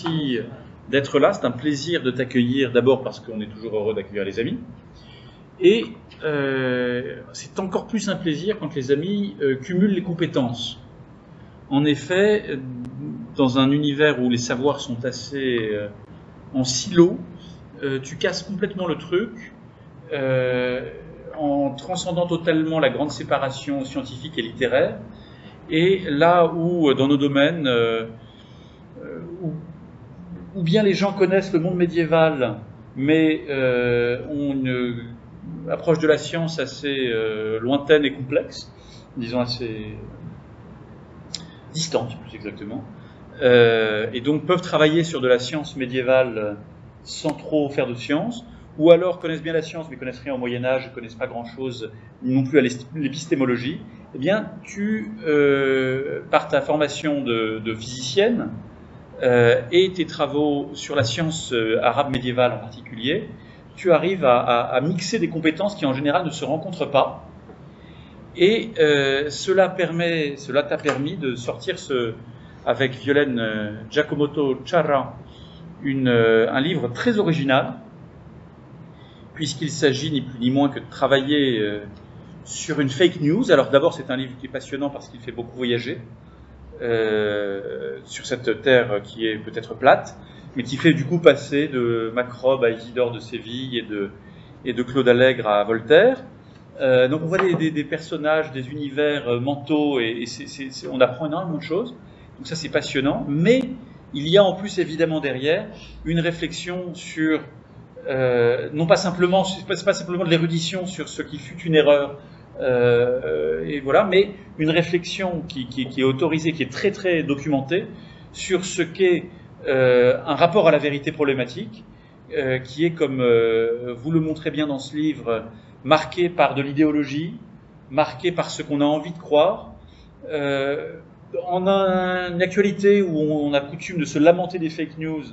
merci d'être là. C'est un plaisir de t'accueillir, d'abord parce qu'on est toujours heureux d'accueillir les amis. Et c'est encore plus un plaisir quand les amis cumulent les compétences. En effet, dans un univers où les savoirs sont assez en silo, tu casses complètement le truc en transcendant totalement la grande séparation scientifique et littéraire. Et là où, dans nos domaines, où bien les gens connaissent le monde médiéval, mais ont une approche de la science assez lointaine et complexe, disons assez distante, plus exactement, et donc peuvent travailler sur de la science médiévale sans trop faire de science, ou alors connaissent bien la science mais connaissent rien au Moyen-Âge, ne connaissent pas grand-chose non plus à l'épistémologie, eh bien, par ta formation de physicienne et tes travaux sur la science arabe médiévale en particulier, tu arrives à mixer des compétences qui en général ne se rencontrent pas. Et cela t'a permis de sortir avec Violaine Giacomotto Ciarra un livre très original, puisqu'il s'agit ni plus ni moins que de travailler sur une fake news. Alors d'abord, c'est un livre qui est passionnant parce qu'il fait beaucoup voyager sur cette terre qui est peut-être plate, mais qui fait du coup passer de Macrobe à Isidore de Séville et de Claude Allègre à Voltaire. Donc on voit des personnages, des univers mentaux, et on apprend énormément de choses. Donc ça, c'est passionnant, mais il y a en plus évidemment derrière une réflexion sur non pas simplement, c'est pas simplement de l'érudition sur ce qui fut une erreur, et voilà, mais une réflexion qui est autorisée, qui est très très documentée sur ce qu'est un rapport à la vérité problématique, qui est, comme vous le montrez bien dans ce livre, marqué par de l'idéologie, marqué par ce qu'on a envie de croire. En une actualité où on a coutume de se lamenter des fake news,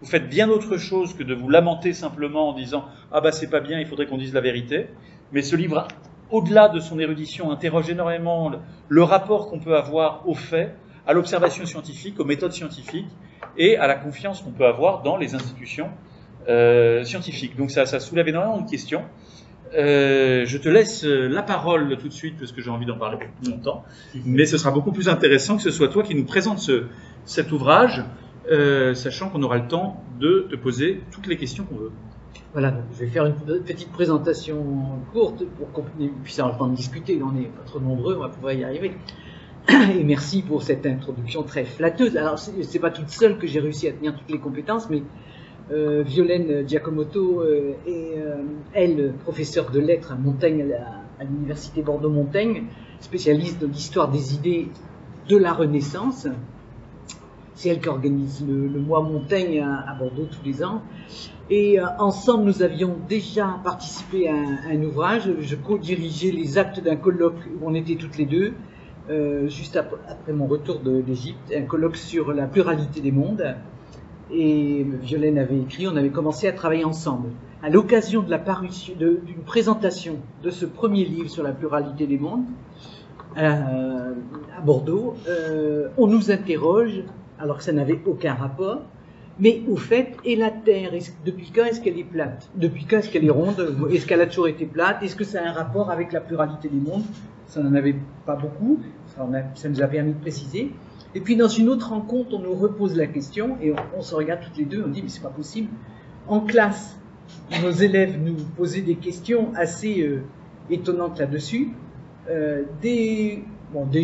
vous faites bien autre chose que de vous lamenter simplement en disant « Ah bah c'est pas bien, il faudrait qu'on dise la vérité ». Mais ce livre, au-delà de son érudition, interroge énormément le rapport qu'on peut avoir aux faits, à l'observation scientifique, aux méthodes scientifiques et à la confiance qu'on peut avoir dans les institutions scientifiques. Donc ça soulève énormément de questions. Je te laisse la parole tout de suite parce que j'ai envie d'en parler beaucoup longtemps, mais ce sera beaucoup plus intéressant que ce soit toi qui nous présente cet ouvrage, sachant qu'on aura le temps de te poser toutes les questions qu'on veut. Voilà, donc je vais faire une petite présentation courte pour qu'on puisse avoir le temps de discuter. On n'est pas trop nombreux, on va pouvoir y arriver. Et merci pour cette introduction très flatteuse. Alors, c'est pas toute seule que j'ai réussi à tenir toutes les compétences, mais Violaine Giacomotto est, elle, professeure de lettres à Montaigne, à l'université Bordeaux-Montaigne, spécialiste de l'histoire des idées de la Renaissance. C'est elle qui organise le mois Montaigne à Bordeaux tous les ans. Et ensemble, nous avions déjà participé à un ouvrage. Je co-dirigeais les actes d'un colloque où on était toutes les deux, juste après mon retour d'Égypte, un colloque sur la pluralité des mondes. Et Violaine avait écrit, on avait commencé à travailler ensemble. À l'occasion de la parution, d'une présentation de ce premier livre sur la pluralité des mondes, à Bordeaux, on nous interroge, alors que ça n'avait aucun rapport, mais au fait, et la Terre, depuis quand est-ce qu'elle est plate? Depuis quand est-ce qu'elle est ronde? Est-ce qu'elle a toujours été plate? Est-ce que ça a un rapport avec la pluralité des mondes? Ça n'en avait pas beaucoup, ça nous a permis de préciser. Et puis dans une autre rencontre, on nous repose la question, et on se regarde toutes les deux, on dit mais c'est pas possible. En classe, nos élèves nous posaient des questions assez étonnantes là-dessus. Des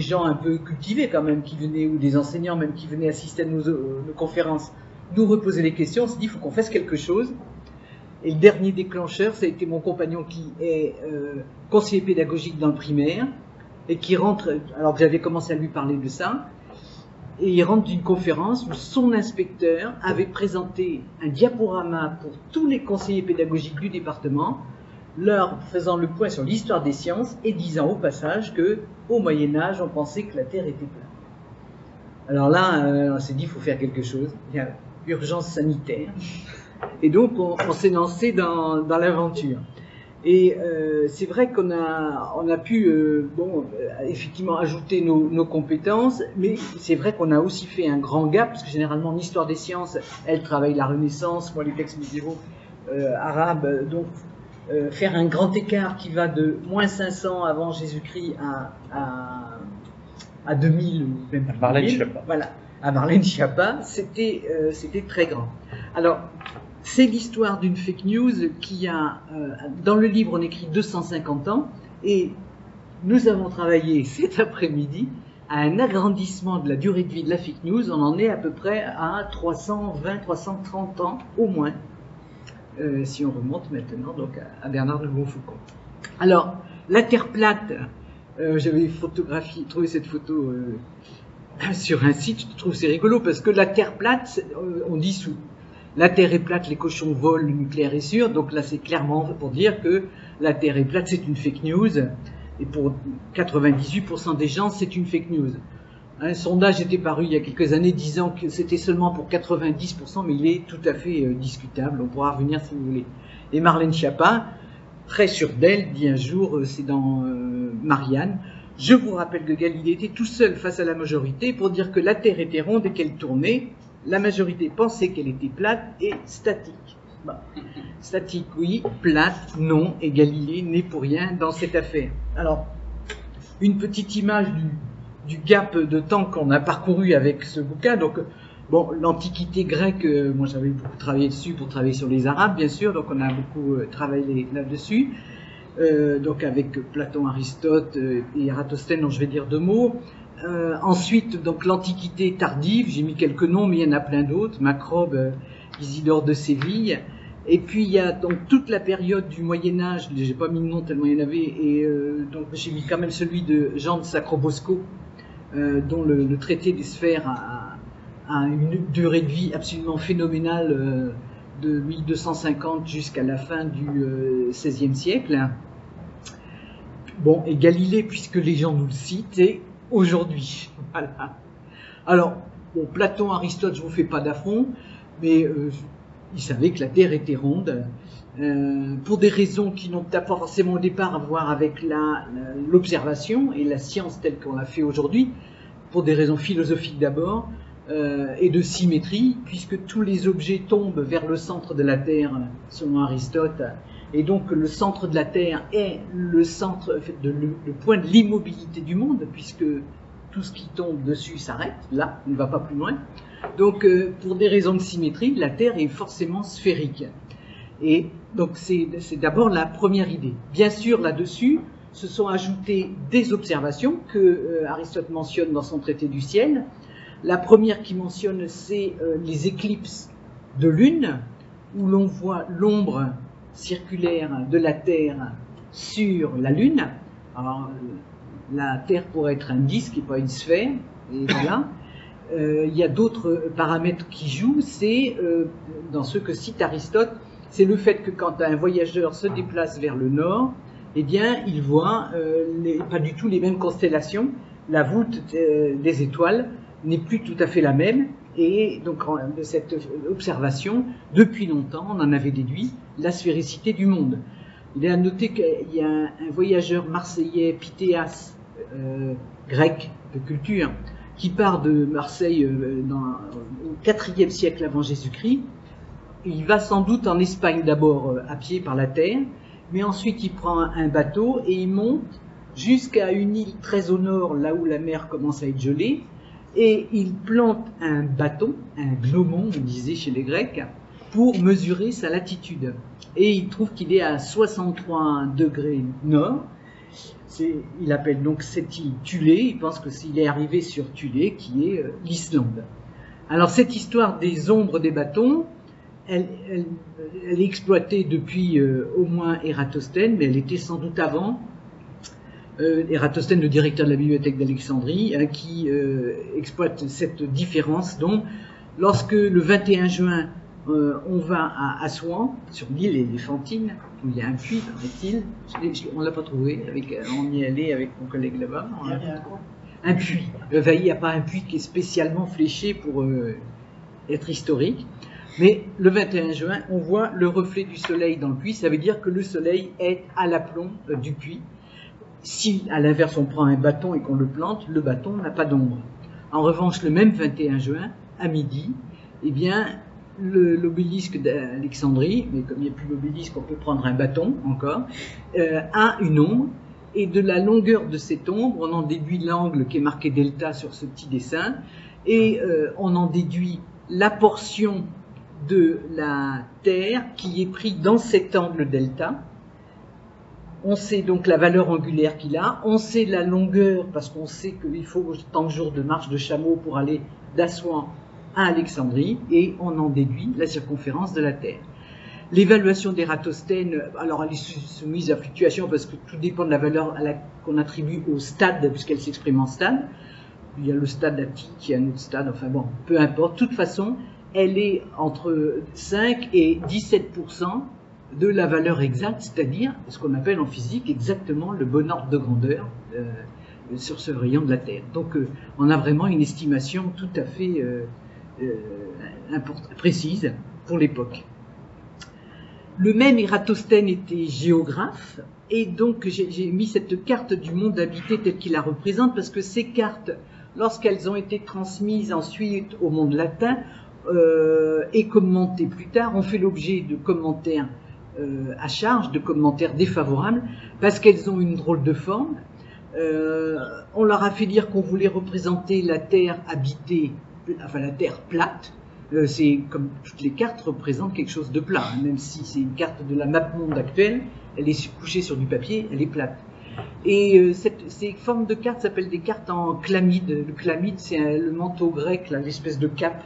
gens un peu cultivés quand même qui venaient, ou des enseignants même qui venaient assister à nos conférences, nous reposer les questions. On s'est dit, il faut qu'on fasse quelque chose. Et le dernier déclencheur, ça a été mon compagnon qui est conseiller pédagogique dans le primaire et qui rentre, alors que j'avais commencé à lui parler de ça, et il rentre d'une conférence où son inspecteur avait présenté un diaporama pour tous les conseillers pédagogiques du département, leur faisant le point sur l'histoire des sciences et disant au passage que au Moyen-Âge, on pensait que la Terre était plate. Alors là, on s'est dit, il faut faire quelque chose. Il y a urgence sanitaire. Et donc, on s'est lancé dans l'aventure. Et c'est vrai qu'on a pu effectivement ajouter nos compétences, mais c'est vrai qu'on a aussi fait un grand gap, parce que généralement en histoire des sciences, elle travaille la Renaissance, moi les textes médiévaux arabes, donc faire un grand écart qui va de moins 500 avant Jésus-Christ à 2000 ou même plus. Marlène Schiappa. Voilà, à Marlène Schiappa, c'était très grand. Alors, c'est l'histoire d'une fake news qui a, dans le livre on écrit 250 ans, et nous avons travaillé cet après-midi à un agrandissement de la durée de vie de la fake news. On en est à peu près à 320-330 ans au moins, si on remonte maintenant donc à Bernard de Montfaucon. Alors, la Terre plate, j'avais trouvé cette photo sur un site, je trouve c'est rigolo, parce que la Terre plate, on dit sous la Terre est plate, les cochons volent, le nucléaire est sûr. Donc là, c'est clairement pour dire que la Terre est plate, c'est une fake news. Et pour 98% des gens, c'est une fake news. Un sondage était paru il y a quelques années disant que c'était seulement pour 90%, mais il est tout à fait discutable. On pourra revenir si vous voulez. Et Marlène Schiappa, très sûre d'elle, dit un jour, c'est dans Marianne, je vous rappelle que Galilée était tout seul face à la majorité pour dire que la Terre était ronde et qu'elle tournait. La majorité pensait qu'elle était plate et statique. Bon. Statique, oui. Plate, non. Et Galilée n'est pour rien dans cette affaire. Alors, une petite image du gap de temps qu'on a parcouru avec ce bouquin. Donc, bon, l'Antiquité grecque, moi j'avais beaucoup travaillé dessus pour travailler sur les Arabes, bien sûr. Donc, on a beaucoup travaillé là-dessus. Donc, avec Platon, Aristote et Ératosthène, dont je vais dire 2 mots. Ensuite, donc l'Antiquité tardive, j'ai mis quelques noms, mais il y en a plein d'autres, Macrobe, Isidore de Séville, et puis il y a donc toute la période du Moyen-Âge, j'ai pas mis de nom tellement il y en avait, et donc j'ai mis quand même celui de Jean de Sacrobosco, dont le traité des sphères a une durée de vie absolument phénoménale, de 1250 jusqu'à la fin du XVIe siècle. Bon, et Galilée, puisque les gens nous le citent, et aujourd'hui. Voilà. Alors, bon, Platon, Aristote, je ne vous fais pas d'affront, mais ils savaient que la Terre était ronde, pour des raisons qui n'ont pas forcément au départ à voir avec l'observation et la science telle qu'on l'a fait aujourd'hui, pour des raisons philosophiques d'abord, et de symétrie, puisque tous les objets tombent vers le centre de la Terre, selon Aristote, et donc le centre de la Terre est le point de l'immobilité du monde, puisque tout ce qui tombe dessus s'arrête, là, on ne va pas plus loin. Donc pour des raisons de symétrie, la Terre est forcément sphérique. Et donc c'est d'abord la première idée. Bien sûr, là-dessus, se sont ajoutées des observations que Aristote mentionne dans son traité du ciel. La première qu'il mentionne, c'est les éclipses de lune, où l'on voit l'ombre circulaire de la Terre sur la Lune. Alors, la Terre pourrait être un disque et pas une sphère, et voilà. Il y a d'autres paramètres qui jouent, c'est, dans ceux que cite Aristote, c'est le fait que quand un voyageur se déplace vers le nord, eh bien, il voit pas du tout les mêmes constellations. La voûte des étoiles n'est plus tout à fait la même. Et donc, de cette observation, depuis longtemps, on en avait déduit la sphéricité du monde. Il est à noter qu'il y a un voyageur marseillais, Pythéas, grec de culture, qui part de Marseille au IVe siècle avant Jésus-Christ. Il va sans doute en Espagne d'abord à pied par la terre, mais ensuite il prend un bateau et il monte jusqu'à une île très au nord, là où la mer commence à être gelée, et il plante un bâton, un gnomon, on disait chez les Grecs, pour mesurer sa latitude. Et il trouve qu'il est à 63 degrés nord. Il appelle donc cette île Thulé. Il pense que s'il est arrivé sur Thulé, qui est l'Islande. Alors cette histoire des ombres des bâtons, elle est exploitée depuis au moins Ératosthène, mais elle était sans doute avant. Ératosthène, le directeur de la bibliothèque d'Alexandrie, qui exploite cette différence. Donc, lorsque le 21 juin, on va à Assouan, sur l'île éléphantine, où il y a un puits, paraît-il. On ne l'a pas trouvé, on y est allé avec mon collègue là-bas. Un puits. Il n'y a pas un puits qui est spécialement fléché pour être historique. Mais le 21 juin, on voit le reflet du soleil dans le puits, ça veut dire que le soleil est à l'aplomb du puits. Si, à l'inverse, on prend un bâton et qu'on le plante, le bâton n'a pas d'ombre. En revanche, le même 21 juin, à midi, eh bien, l'obélisque d'Alexandrie, mais comme il n'y a plus l'obélisque, on peut prendre un bâton encore, a une ombre, et de la longueur de cette ombre, on en déduit l'angle qui est marqué delta sur ce petit dessin, et on en déduit la portion de la Terre qui est prise dans cet angle delta. On sait donc la valeur angulaire qu'il a, on sait la longueur, parce qu'on sait qu'il faut tant de jours de marche de chameau pour aller d'Assouan à Alexandrie, et on en déduit la circonférence de la Terre. L'évaluation d'Ératosthène, alors elle est soumise à fluctuation parce que tout dépend de la valeur qu'on attribue au stade, puisqu'elle s'exprime en stade. Il y a le stade attique, il y a un autre stade, enfin bon, peu importe. De toute façon, elle est entre 5 et 17% de la valeur exacte, c'est-à-dire ce qu'on appelle en physique exactement le bon ordre de grandeur sur ce rayon de la Terre. Donc on a vraiment une estimation tout à fait précise pour l'époque. Le même Ératosthène était géographe, et donc j'ai mis cette carte du monde habité telle qu'il la représente, parce que ces cartes, lorsqu'elles ont été transmises ensuite au monde latin et commentées plus tard, ont fait l'objet de commentaires à charge, de commentaires défavorables, parce qu'elles ont une drôle de forme. On leur a fait dire qu'on voulait représenter la Terre habitée, enfin la Terre plate. C'est comme toutes les cartes représentent quelque chose de plat, hein, même si c'est une carte de la map monde actuelle, elle est couchée sur du papier, elle est plate. Et ces formes de cartes s'appellent des cartes en chlamyde. Le chlamyde, c'est le manteau grec, l'espèce de cape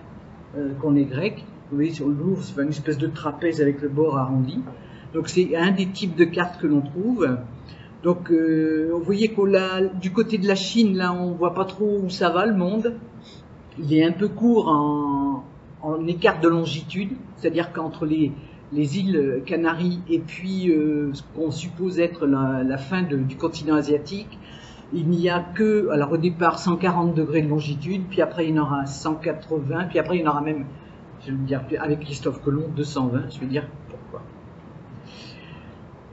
qu'on est grec. Vous voyez sur le Louvre, c'est une espèce de trapèze avec le bord arrondi. Donc c'est un des types de cartes que l'on trouve. Donc vous voyez que du côté de la Chine, là, on voit pas trop où ça va le monde. Il est un peu court en écart de longitude, c'est-à-dire qu'entre les îles Canaries et puis ce qu'on suppose être la fin du continent asiatique, il n'y a que, alors au départ 140 degrés de longitude, puis après il y en aura 180, puis après il y en aura même, je vais dire avec Christophe Colomb, 220, je vais dire pourquoi.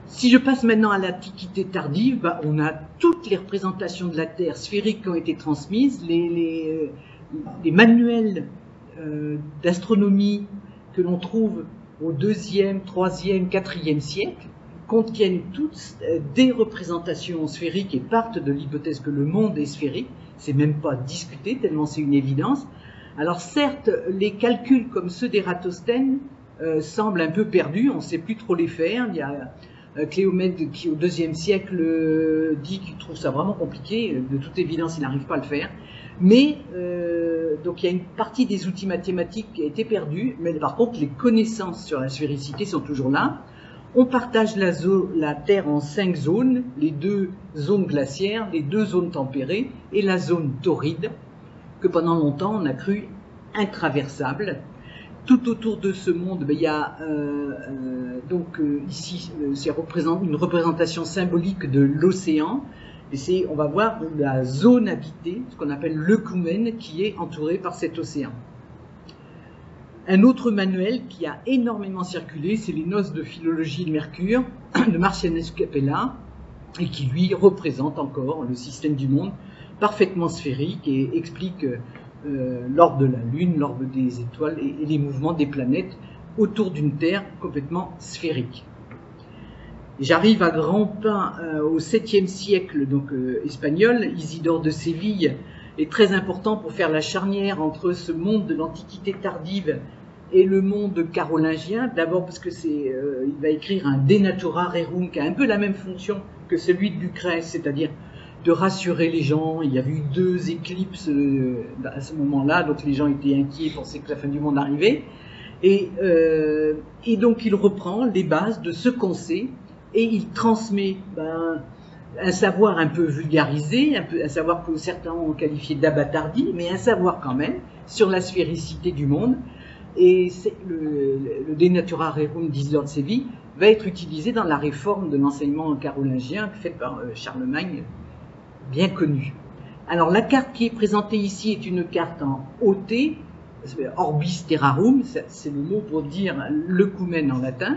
Si je passe maintenant à l'Antiquité tardive, on a toutes les représentations de la Terre sphérique qui ont été transmises, les manuels d'astronomie que l'on trouve au 2e, 3e, 4e siècle contiennent toutes des représentations sphériques et partent de l'hypothèse que le monde est sphérique. C'est même pas discuté tellement c'est une évidence. Alors certes, les calculs comme ceux d'Ératosthène semblent un peu perdus, on ne sait plus trop les faire. Il y a Cléomède qui au 2e siècle dit qu'il trouve ça vraiment compliqué, de toute évidence il n'arrive pas à le faire. Mais donc il y a une partie des outils mathématiques qui a été perdue, mais par contre les connaissances sur la sphéricité sont toujours là. On partage la Terre en 5 zones, les 2 zones glaciaires, les 2 zones tempérées et la zone torride, que pendant longtemps on a cru intraversable. Tout autour de ce monde, il y a ici c'est une représentation symbolique de l'océan. Et on va voir la zone habitée, ce qu'on appelle l'œcumène, qui est entourée par cet océan. Un autre manuel qui a énormément circulé, c'est les Noces de philologie de Mercure, de Marcianus Capella, et qui lui représente encore le système du monde parfaitement sphérique et explique l'ordre de la Lune, l'ordre des étoiles et les mouvements des planètes autour d'une Terre complètement sphérique. J'arrive à grands pas au 7e siècle donc espagnol. Isidore de Séville est très important pour faire la charnière entre ce monde de l'Antiquité tardive et le monde carolingien. D'abord parce que il va écrire un De Natura Rerum qui a un peu la même fonction que celui de Lucrèce, c'est-à-dire de rassurer les gens. Il y avait eu 2 éclipses à ce moment-là, donc les gens étaient inquiets, pensaient que la fin du monde arrivait. Et donc il reprend les bases de ce qu'on sait. Et il transmet un savoir un peu vulgarisé, un savoir que certains ont qualifié d'abattardi, mais un savoir quand même sur la sphéricité du monde. Et le De Natura Rerum d'Isidore de Séville va être utilisé dans la réforme de l'enseignement carolingien faite par Charlemagne, bien connu. Alors la carte qui est présentée ici est une carte en OT, orbis terrarum, c'est le mot pour dire l'œcumen en latin.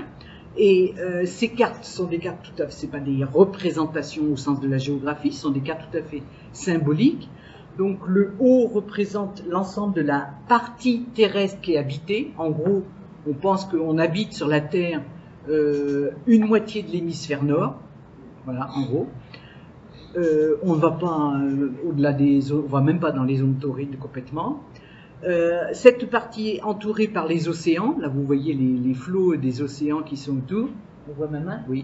Et ces cartes sont des cartes tout à fait, c'est pas des représentations au sens de la géographie, ce sont des cartes tout à fait symboliques. Donc le haut représente l'ensemble de la partie terrestre qui est habitée. En gros, on pense qu'on habite sur la Terre une moitié de l'hémisphère nord. Voilà, en gros. On ne va pas au-delà des zones, on va même pas dans les zones torrides complètement. Cette partie est entourée par les océans. Là, vous voyez les flots des océans qui sont autour. On voit ma main ? Oui.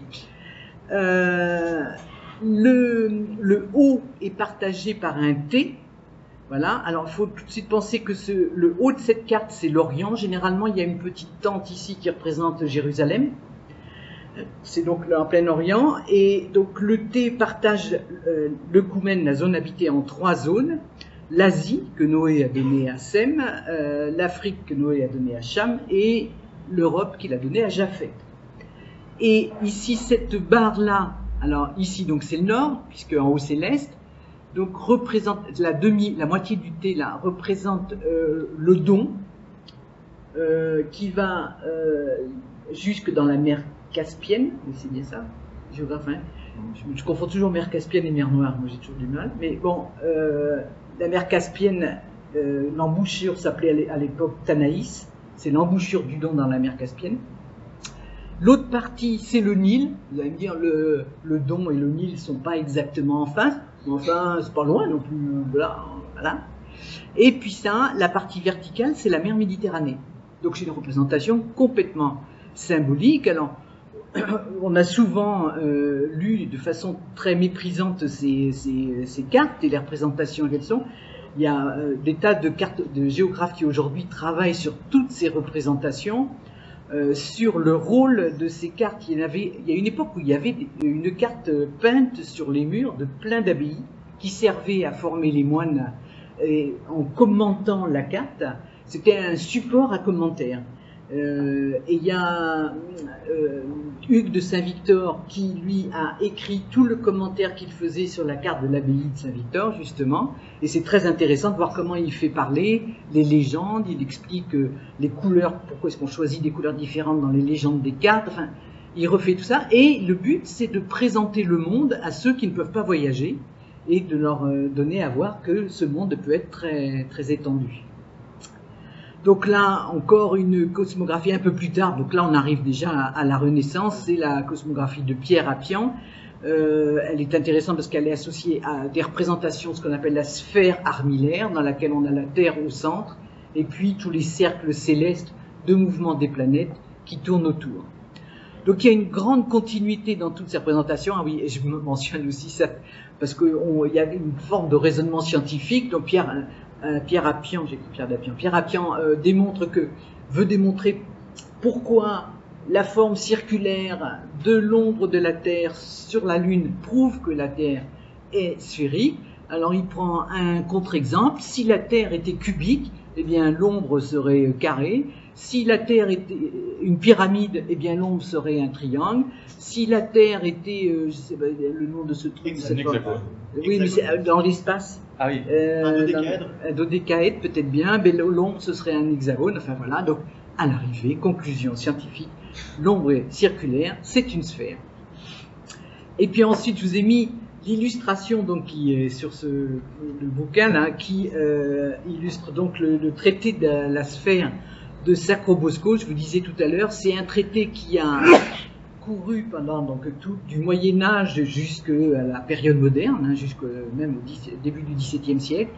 Le haut est partagé par un T. Voilà. Alors, il faut tout de suite penser que le haut de cette carte, c'est l'Orient. Généralement, il y a une petite tente ici qui représente Jérusalem. C'est donc là en plein Orient. Et donc, le T partage l'œcumen, la zone habitée, en 3 zones. L'Asie, que Noé a donnée à Sem, l'Afrique, que Noé a donnée à Cham, et l'Europe, qu'il a donnée à Japhet. Et ici, cette barre-là, alors ici, donc c'est le nord, puisque en haut c'est l'est, donc représente la moitié du T, là, représente le Don, qui va jusque dans la mer Caspienne, c'est bien ça, géographe, hein. Je confonds toujours mer Caspienne et mer Noire, moi j'ai toujours du mal, mais bon... la mer Caspienne, l'embouchure s'appelait à l'époque Tanaïs, c'est l'embouchure du Don dans la mer Caspienne. L'autre partie, c'est le Nil. Vous allez me dire, le Don et le Nil ne sont pas exactement en face, mais enfin, c'est pas loin non plus. Voilà. Et puis ça, la partie verticale, c'est la mer Méditerranée. Donc c'est une représentation complètement symbolique. Alors, on a souvent lu de façon très méprisante ces cartes et les représentations qu'elles sont. Il y a des tas de cartes de géographes qui aujourd'hui travaillent sur toutes ces représentations, sur le rôle de ces cartes. Il y a une époque où il y avait une carte peinte sur les murs de plein d'abbayes qui servait à former les moines et en commentant la carte. C'était un support à commentaire. Et il y a Hugues de Saint-Victor qui, lui, a écrit tout le commentaire qu'il faisait sur la carte de l'abbaye de Saint-Victor, justement. Et c'est très intéressant de voir comment il fait parler les légendes. Il explique les couleurs, pourquoi est-ce qu'on choisit des couleurs différentes dans les légendes des cartes. Enfin, il refait tout ça. Et le but, c'est de présenter le monde à ceux qui ne peuvent pas voyager et de leur donner à voir que ce monde peut être très, très étendu. Donc là, encore une cosmographie un peu plus tard. Donc là, on arrive déjà à la Renaissance. C'est la cosmographie de Pierre Appian. Elle est intéressante parce qu'elle est associée à des représentations, ce qu'on appelle la sphère armillaire, dans laquelle on a la Terre au centre, et puis tous les cercles célestes de mouvement des planètes qui tournent autour. Donc il y a une grande continuité dans toutes ces représentations. Ah oui, et je mentionne aussi ça, parce qu'il y a une forme de raisonnement scientifique. Donc Pierre Appian veut démontrer pourquoi la forme circulaire de l'ombre de la Terre sur la Lune prouve que la Terre est sphérique. Alors il prend un contre-exemple. Si la Terre était cubique, eh bien l'ombre serait carrée. Si la Terre était une pyramide, eh bien l'ombre serait un triangle. Si la Terre était, je sais pas le nom de ce truc, oui, mais c'est dans l'espace. Ah oui. Un dodécaèdre peut-être bien, mais l'ombre ce serait un hexagone. Enfin voilà. Donc à l'arrivée, conclusion scientifique, l'ombre est circulaire, c'est une sphère. Et puis ensuite, je vous ai mis l'illustration donc qui est sur le bouquin là, qui illustre donc le traité de la sphère de Sacrobosco. Je vous disais tout à l'heure, c'est un traité qui a couru pendant donc tout du Moyen Âge jusqu'à la période moderne, hein, jusqu'au même au début du XVIIe siècle.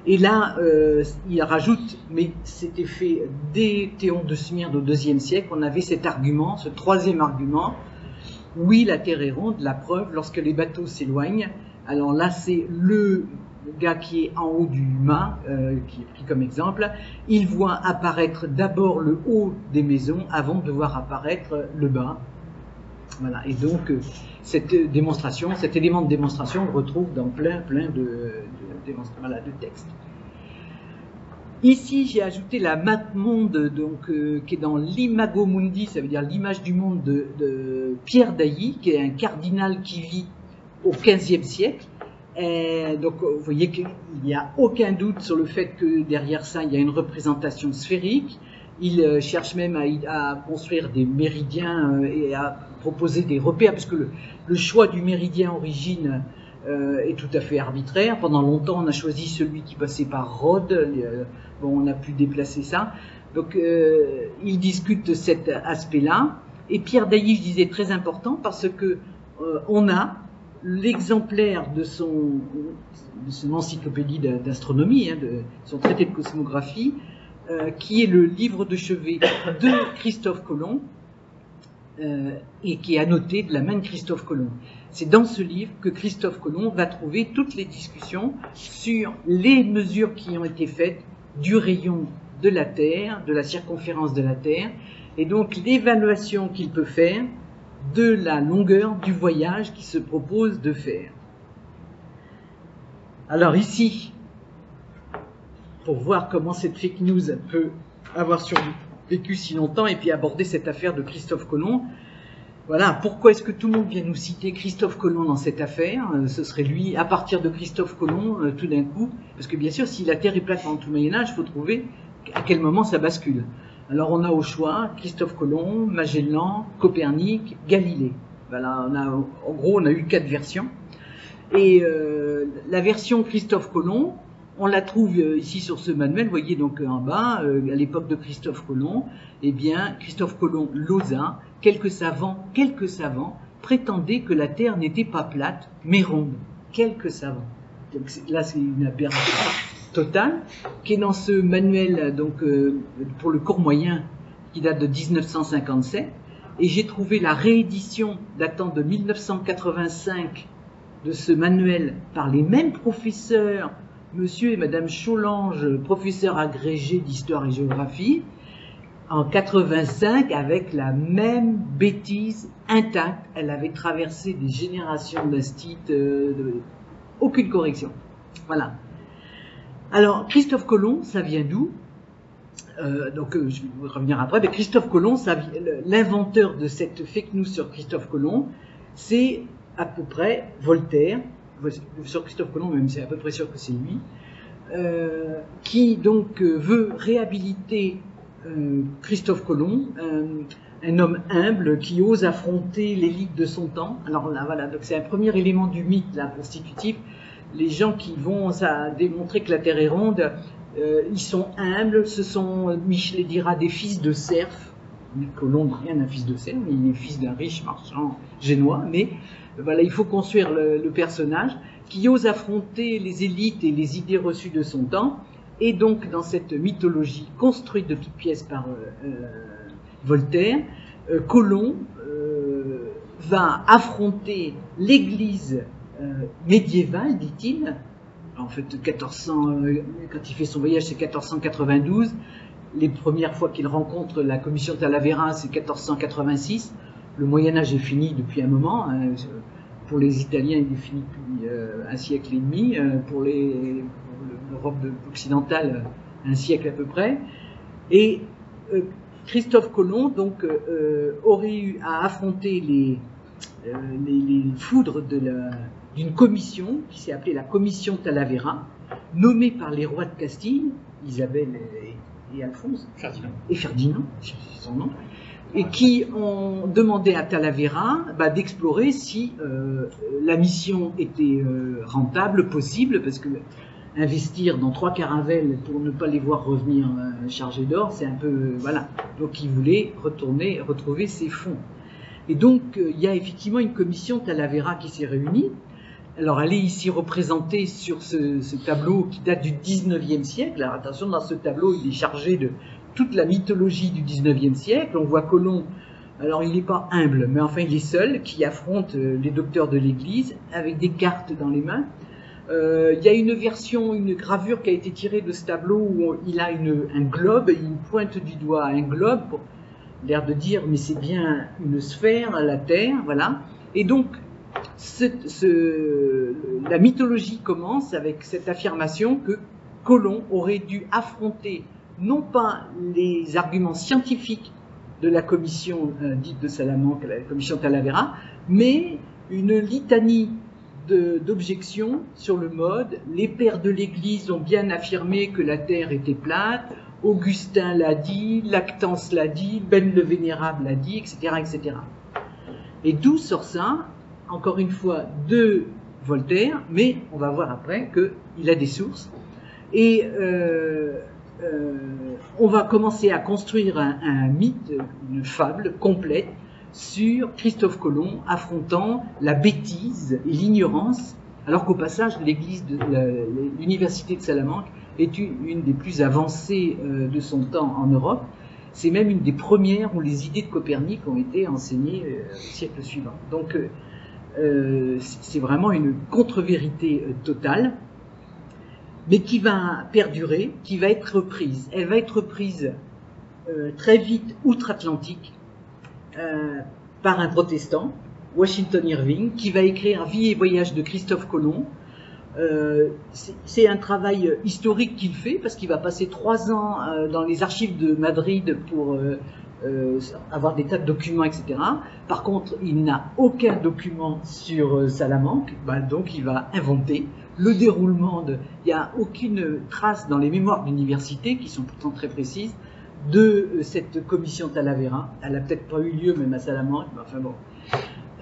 Et là, il rajoute, mais c'était fait dès Théon de Smyrne au IIe siècle, on avait cet argument, ce troisième argument. Oui, la Terre est ronde, la preuve, lorsque les bateaux s'éloignent. Alors là, c'est le gars qui est en haut du mât, qui est pris comme exemple. Il voit apparaître d'abord le haut des maisons avant de voir apparaître le bas. Voilà. Et donc, cette démonstration, cet élément de démonstration, on le retrouve dans plein de textes. Ici, j'ai ajouté la map monde, donc, qui est dans l'Imago Mundi, ça veut dire l'image du monde de Pierre d'Ailly, qui est un cardinal qui vit au XVe siècle. Et donc, vous voyez qu'il n'y a aucun doute sur le fait que derrière ça, il y a une représentation sphérique. Il cherche même à construire des méridiens et à proposer des repères, puisque le choix du méridien origine est tout à fait arbitraire. Pendant longtemps, on a choisi celui qui passait par Rhodes. Bon, on a pu déplacer ça. Donc, il discute de cet aspect-là. Et Pierre Dailly, je disais, très important, parce que on a l'exemplaire de son encyclopédie d'astronomie, hein, de son traité de cosmographie, qui est le livre de chevet de Christophe Colomb, et qui est annoté de la main de Christophe Colomb. C'est dans ce livre que Christophe Colomb va trouver toutes les discussions sur les mesures qui ont été faites du rayon de la Terre, de la circonférence de la Terre, et donc l'évaluation qu'il peut faire de la longueur du voyage qu'il se propose de faire. Alors ici, pour voir comment cette fake news peut avoir survécu si longtemps et puis aborder cette affaire de Christophe Colomb, voilà, pourquoi est-ce que tout le monde vient nous citer Christophe Colomb dans cette affaire? Ce serait lui, à partir de Christophe Colomb, tout d'un coup, parce que bien sûr, si la Terre est plate pendant tout le Moyen-Âge, il faut trouver à quel moment ça bascule. Alors on a au choix Christophe Colomb, Magellan, Copernic, Galilée. Voilà, en gros, on a eu 4 versions. Et la version Christophe Colomb, on la trouve ici sur ce manuel, vous voyez donc en bas, à l'époque de Christophe Colomb, eh bien, Christophe Colomb l'osa, quelques savants prétendaient que la Terre n'était pas plate, mais ronde. Quelques savants. Donc là, c'est une aberration totale, qui est dans ce manuel donc pour le cours moyen, qui date de 1957, et j'ai trouvé la réédition datant de 1985 de ce manuel par les mêmes professeurs, monsieur et madame Cholange, professeurs agrégés d'histoire et géographie, en 85, avec la même bêtise intacte. Elle avait traversé des générations d'instits, aucune correction. Voilà. Alors, Christophe Colomb, ça vient d'où? Je vais revenir après, mais Christophe Colomb, l'inventeur de cette fake news sur Christophe Colomb, c'est à peu près Voltaire. Sur Christophe Colomb, même c'est à peu près sûr que c'est lui, qui donc veut réhabiliter Christophe Colomb, un homme humble qui ose affronter l'élite de son temps. Alors là, voilà, donc c'est un premier élément du mythe là, constitutif. Les gens qui vont démontrer que la Terre est ronde, ils sont humbles, ce sont, Michelet dira, des fils de serfs. Colomb n'est rien un fils de serf, il est fils d'un riche marchand génois, mais voilà, il faut construire le personnage qui ose affronter les élites et les idées reçues de son temps. Et donc, dans cette mythologie construite de toutes pièces par Voltaire, Colomb va affronter l'Église médiévale, dit-il. En fait, 1400, quand il fait son voyage, c'est 1492. Les premières fois qu'il rencontre la commission Talavera, c'est 1486. Le Moyen-Âge est fini depuis un moment. Hein. Pour les Italiens, il est fini depuis un siècle et demi. Pour l'Europe occidentale, un siècle à peu près. Et Christophe Colomb donc aurait eu à affronter les foudres d'une commission qui s'est appelée la commission Talavera, nommée par les rois de Castille, Isabelle et Alphonse, Ferdinand, c'est son nom, et qui ont demandé à Talavera d'explorer si la mission était rentable, possible, parce que investir dans 3 caravelles pour ne pas les voir revenir chargés d'or, c'est un peu... voilà. Donc il voulait retrouver ses fonds. Et donc il y a effectivement une commission Talavera qui s'est réunie. Alors elle est ici représentée sur ce tableau qui date du 19e siècle. Alors attention, dans ce tableau, il est chargé de toute la mythologie du 19e siècle. On voit Colomb, alors il n'est pas humble, mais enfin il est seul, qui affronte les docteurs de l'Église avec des cartes dans les mains. Il y a une gravure qui a été tirée de ce tableau où il a un globe, il pointe du doigt un globe pour l'air de dire mais c'est bien une sphère, la Terre, voilà. Et donc la mythologie commence avec cette affirmation que Colomb aurait dû affronter non pas les arguments scientifiques de la commission dite de Salamanque, la commission Talavera, mais une litanie d'objections sur le mode. Les pères de l'Église ont bien affirmé que la Terre était plate, Augustin l'a dit, Lactance l'a dit, Ben le Vénérable l'a dit, etc., etc. Et d'où sort ça? Encore une fois, de Voltaire, mais on va voir après qu'il a des sources. Et on va commencer à construire un mythe, une fable complète sur Christophe Colomb affrontant la bêtise et l'ignorance, alors qu'au passage, l'université de Salamanque est une des plus avancées de son temps en Europe. C'est même une des premières où les idées de Copernic ont été enseignées au siècle suivant. Donc c'est vraiment une contre-vérité totale, mais qui va perdurer, qui va être reprise. Elle va être reprise très vite outre-Atlantique par un protestant, Washington Irving, qui va écrire Vie et voyage de Christophe Colomb. C'est un travail historique qu'il fait, parce qu'il va passer 3 ans dans les archives de Madrid pour avoir des tas de documents, etc. Par contre, il n'a aucun document sur Salamanque, donc il va inventer le déroulement il n'y a aucune trace dans les mémoires d'université, qui sont pourtant très précises, de cette commission Talavera. Elle n'a peut-être pas eu lieu même à Salamanque, mais enfin bon.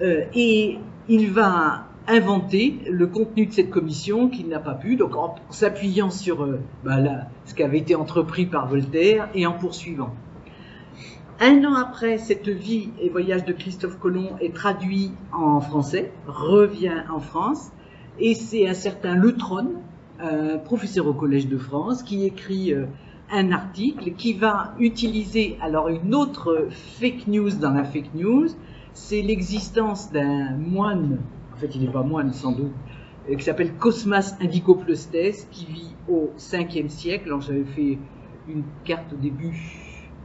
Et il va inventer le contenu de cette commission qu'il n'a pas pu, donc en s'appuyant sur ce qui avait été entrepris par Voltaire et en poursuivant. 1 an après, cette vie et voyage de Christophe Colomb est traduit en français, revient en France, et c'est un certain Le Tron, professeur au Collège de France, qui écrit un article qui va utiliser alors une autre fake news dans la fake news. C'est l'existence d'un moine, en fait il n'est pas moine sans doute, qui s'appelle Cosmas Indicopleustes, qui vit au 5e siècle. Alors j'avais fait une carte au début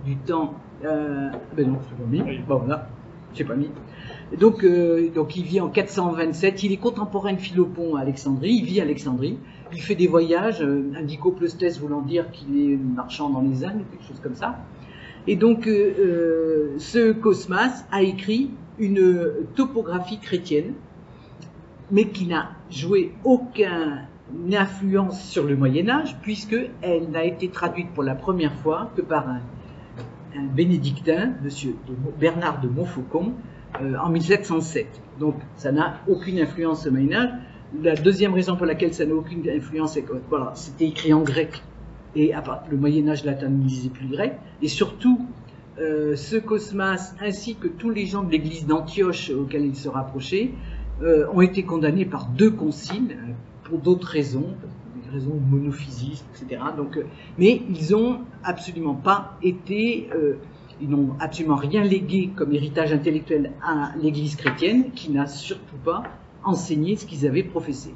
du temps, non, je l'ai pas mis, bon là, j'ai pas mis. Donc il vit en 427, il est contemporain de Philopon à Alexandrie, il vit à Alexandrie, il fait des voyages, Indicopleustes voulant dire qu'il est marchand dans les Indes, quelque chose comme ça. Et donc ce Cosmas a écrit une topographie chrétienne, mais qui n'a joué aucune influence sur le Moyen-Âge, puisqu'elle n'a été traduite pour la première fois que par un bénédictin, monsieur Bernard de Montfaucon, en 1707. Donc ça n'a aucune influence au Moyen-Âge. La deuxième raison pour laquelle ça n'a aucune influence, c'est que voilà, c'était écrit en grec, et à part le Moyen-Âge latin ne lisait plus le grec, et surtout ce Cosmas ainsi que tous les gens de l'église d'Antioche auxquels il se rapprochait ont été condamnés par 2 conciles pour d'autres raisons, des raisons monophysistes, etc. Donc, mais ils n'ont absolument pas été, ils n'ont absolument rien légué comme héritage intellectuel à l'église chrétienne, qui n'a surtout pas enseigné ce qu'ils avaient professé.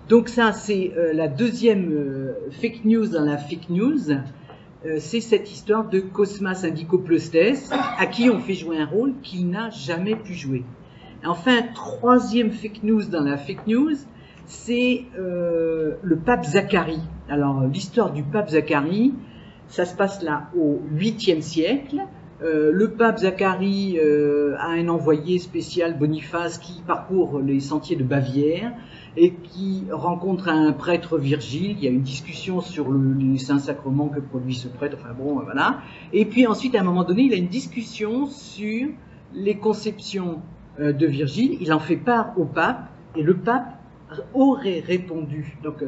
Donc ça, c'est la deuxième fake news dans la fake news. C'est cette histoire de Cosmas Indicopleustes, à qui on fait jouer un rôle qu'il n'a jamais pu jouer. Enfin, troisième fake news dans la fake news, c'est le pape Zacharie. Alors, l'histoire du pape Zacharie, ça se passe là au 8e siècle. Le pape Zacharie a un envoyé spécial, Boniface, qui parcourt les sentiers de Bavière et qui rencontre un prêtre Virgile. Il y a une discussion sur les saints sacrements que produit ce prêtre, enfin bon, voilà. Et puis ensuite, à un moment donné, il a une discussion sur les conceptions de Virgile. Il en fait part au pape, et le pape aurait répondu donc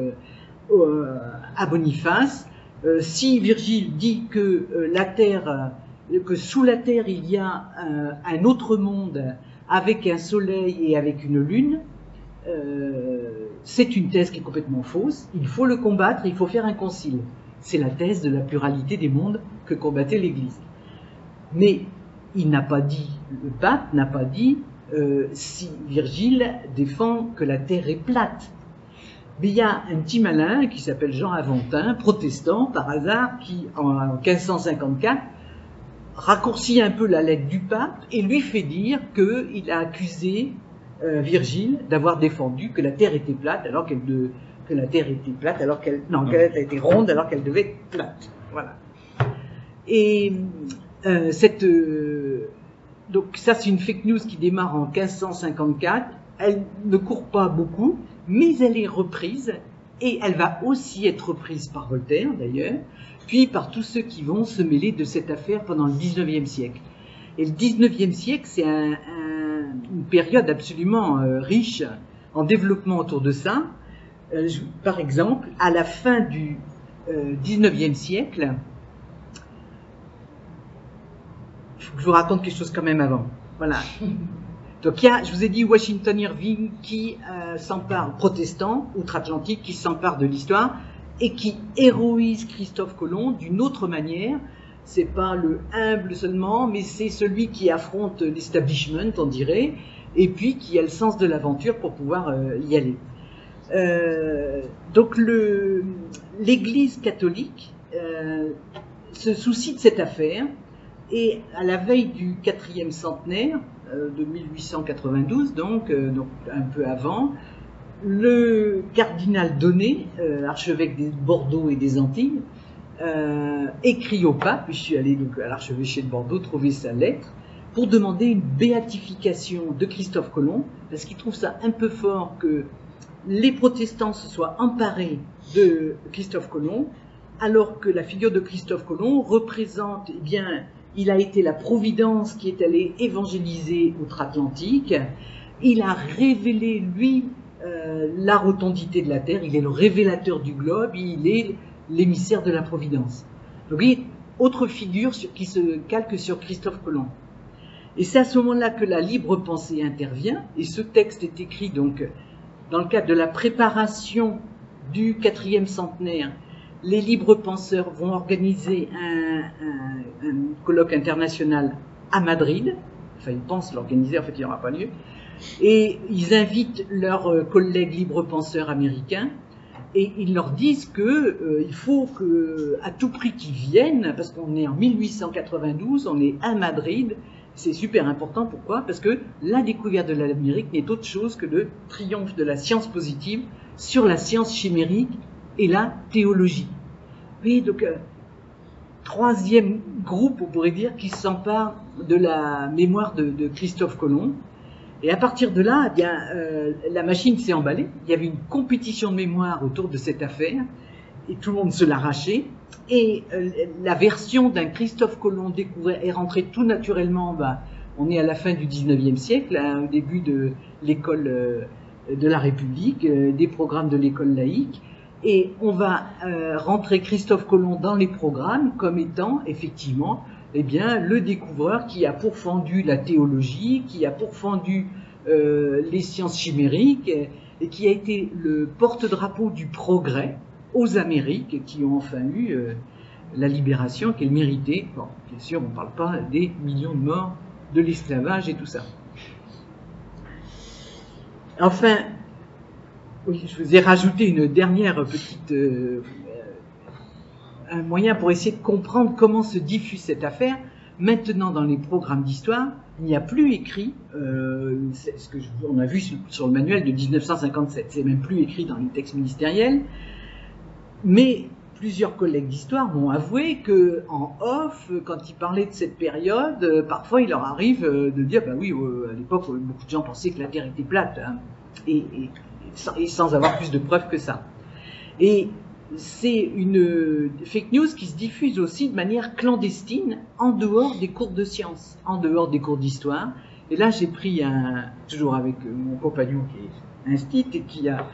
à Boniface, si Virgile dit que la terre, que sous la terre il y a un autre monde avec un soleil et avec une lune, c'est une thèse qui est complètement fausse. Il faut le combattre, il faut faire un concile. C'est la thèse de la pluralité des mondes que combattait l'Église. Mais il n'a pas dit, le pape n'a pas dit si Virgile défend que la terre est plate. Mais il y a un petit malin qui s'appelle Jean Aventin, protestant par hasard, qui en 1554 raccourcit un peu la lettre du pape et lui fait dire qu'il a accusé Virgile d'avoir défendu que la terre était plate alors qu'elle était ronde alors qu'elle devait être plate. Voilà. Et donc ça c'est une fake news qui démarre en 1554 elle ne court pas beaucoup, mais elle est reprise, et elle va aussi être reprise par Voltaire d'ailleurs, puis par tous ceux qui vont se mêler de cette affaire pendant le 19e siècle. Et le 19e siècle, c'est une période absolument riche en développement autour de ça. Par exemple, à la fin du 19e siècle, il faut que je vous raconte quelque chose quand même avant. Voilà. Donc il y a, je vous ai dit, Washington Irving qui s'empare, protestant, outre-Atlantique, qui s'empare de l'histoire et qui héroïse Christophe Colomb d'une autre manière. C'est pas le humble seulement, mais c'est celui qui affronte l'establishment, on dirait, et puis qui a le sens de l'aventure pour pouvoir y aller. Donc l'Église catholique se soucie de cette affaire, et à la veille du 4e centenaire de 1892, donc un peu avant, le cardinal Donnet, archevêque de Bordeaux et des Antilles, écrit au pape, je suis allé donc à l'archevêché de Bordeaux trouver sa lettre, pour demander une béatification de Christophe Colomb, parce qu'il trouve ça un peu fort que les protestants se soient emparés de Christophe Colomb, alors que la figure de Christophe Colomb représente, eh bien, il a été la providence qui est allée évangéliser outre-Atlantique, il a révélé, lui, la rotondité de la Terre, il est le révélateur du globe, il est l'émissaire de la providence. Donc, il y a autre figure qui se calque sur Christophe Colomb. Et c'est à ce moment-là que la libre pensée intervient, et ce texte est écrit donc dans le cadre de la préparation du 4e centenaire. Les libres penseurs vont organiser un colloque international à Madrid, enfin ils pensent l'organiser, en fait il n'y aura pas lieu, et ils invitent leurs collègues libres penseurs américains, et ils leur disent que il faut que, à tout prix qu'ils viennent, parce qu'on est en 1892, on est à Madrid. C'est super important, pourquoi? Parce que la découverte de l'Amérique n'est autre chose que le triomphe de la science positive sur la science chimérique et la théologie. Oui, donc, troisième groupe, on pourrait dire, qui s'empare de la mémoire de Christophe Colomb. Et à partir de là, eh bien, la machine s'est emballée. Il y avait une compétition de mémoire autour de cette affaire, et tout le monde se l'arrachait. Et la version d'un Christophe Colomb découvert est rentrée tout naturellement, on est à la fin du 19e siècle, au début de l'école de la République, des programmes de l'école laïque, et on va rentrer Christophe Colomb dans les programmes comme étant effectivement eh bien, le découvreur qui a pourfendu la théologie, qui a pourfendu les sciences chimériques, et qui a été le porte-drapeau du progrès aux Amériques, qui ont enfin eu la libération qu'elles méritaient. Bon, bien sûr, on ne parle pas des millions de morts, de l'esclavage et tout ça. Enfin, oui, je vous ai rajouté une dernière petite... un moyen pour essayer de comprendre comment se diffuse cette affaire. Maintenant, dans les programmes d'histoire, il n'y a plus écrit, c'est ce que on a vu sur le manuel de 1957, c'est même plus écrit dans les textes ministériels, mais plusieurs collègues d'histoire m'ont avoué qu'en off, quand ils parlaient de cette période, parfois il leur arrive de dire, bah oui, à l'époque, beaucoup de gens pensaient que la Terre était plate, hein, et sans avoir plus de preuves que ça. Et c'est une fake news qui se diffuse aussi de manière clandestine en dehors des cours de sciences, en dehors des cours d'histoire. Et là, j'ai pris toujours avec mon compagnon qui est instit et qui a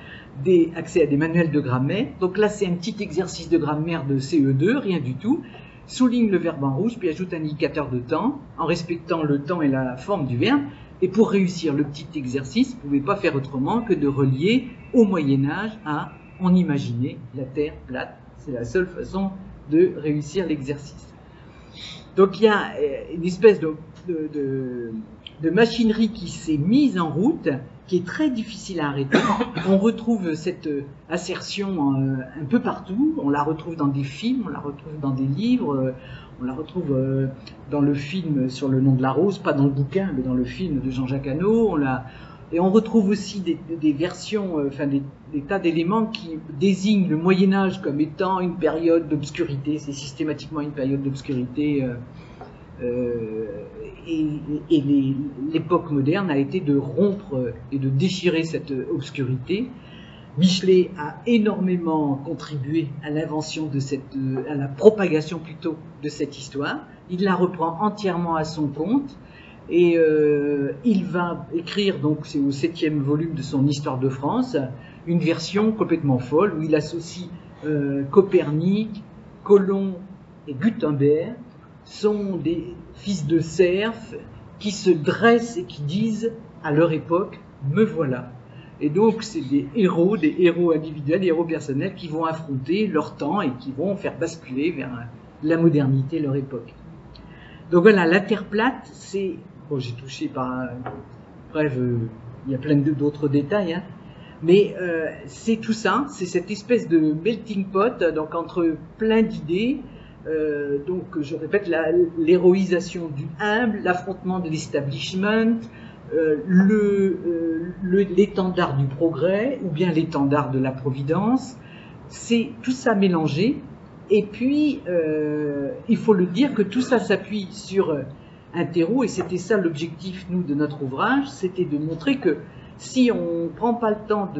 accès à des manuels de grammaire. Donc là, c'est un petit exercice de grammaire de CE2, rien du tout. Souligne le verbe en rouge, puis ajoute un indicateur de temps, en respectant le temps et la forme du verbe. Et pour réussir le petit exercice, vous ne pouvez pas faire autrement que de relier au Moyen-Âge à on imaginait la Terre plate. C'est la seule façon de réussir l'exercice. Donc il y a une espèce de machinerie qui s'est mise en route, qui est très difficile à arrêter. On retrouve cette assertion un peu partout. On la retrouve dans des films, on la retrouve dans des livres, on la retrouve dans le film sur le nom de la rose, pas dans le bouquin, mais dans le film de Jean-Jacques Hano. Et on retrouve aussi des versions, enfin des tas d'éléments qui désignent le Moyen-Âge comme étant une période d'obscurité. C'est systématiquement une période d'obscurité Et l'époque moderne a été de rompre et de déchirer cette obscurité. Michelet a énormément contribué à l'invention de à la propagation plutôt de cette histoire. Il la reprend entièrement à son compte et il va écrire, donc c'est au 7e volume de son Histoire de France, une version complètement folle où il associe Copernic, Colomb et Gutenberg sont des fils de serfs qui se dressent et qui disent à leur époque « me voilà ». Et donc c'est des héros individuels, des héros personnels qui vont affronter leur temps et qui vont faire basculer vers la modernité, leur époque. Donc voilà, la Terre plate, c'est... Bon, j'ai touché par... Bref, il y a plein d'autres détails, hein. Mais c'est tout ça, c'est cette espèce de melting pot, donc entre plein d'idées. Donc je répète, l'héroïsation du humble, l'affrontement de l'establishment, l'étendard du progrès ou bien l'étendard de la providence, c'est tout ça mélangé. Et puis il faut le dire que tout ça s'appuie sur un terreau, et c'était ça l'objectif nous de notre ouvrage, c'était de montrer que si on ne prend pas le temps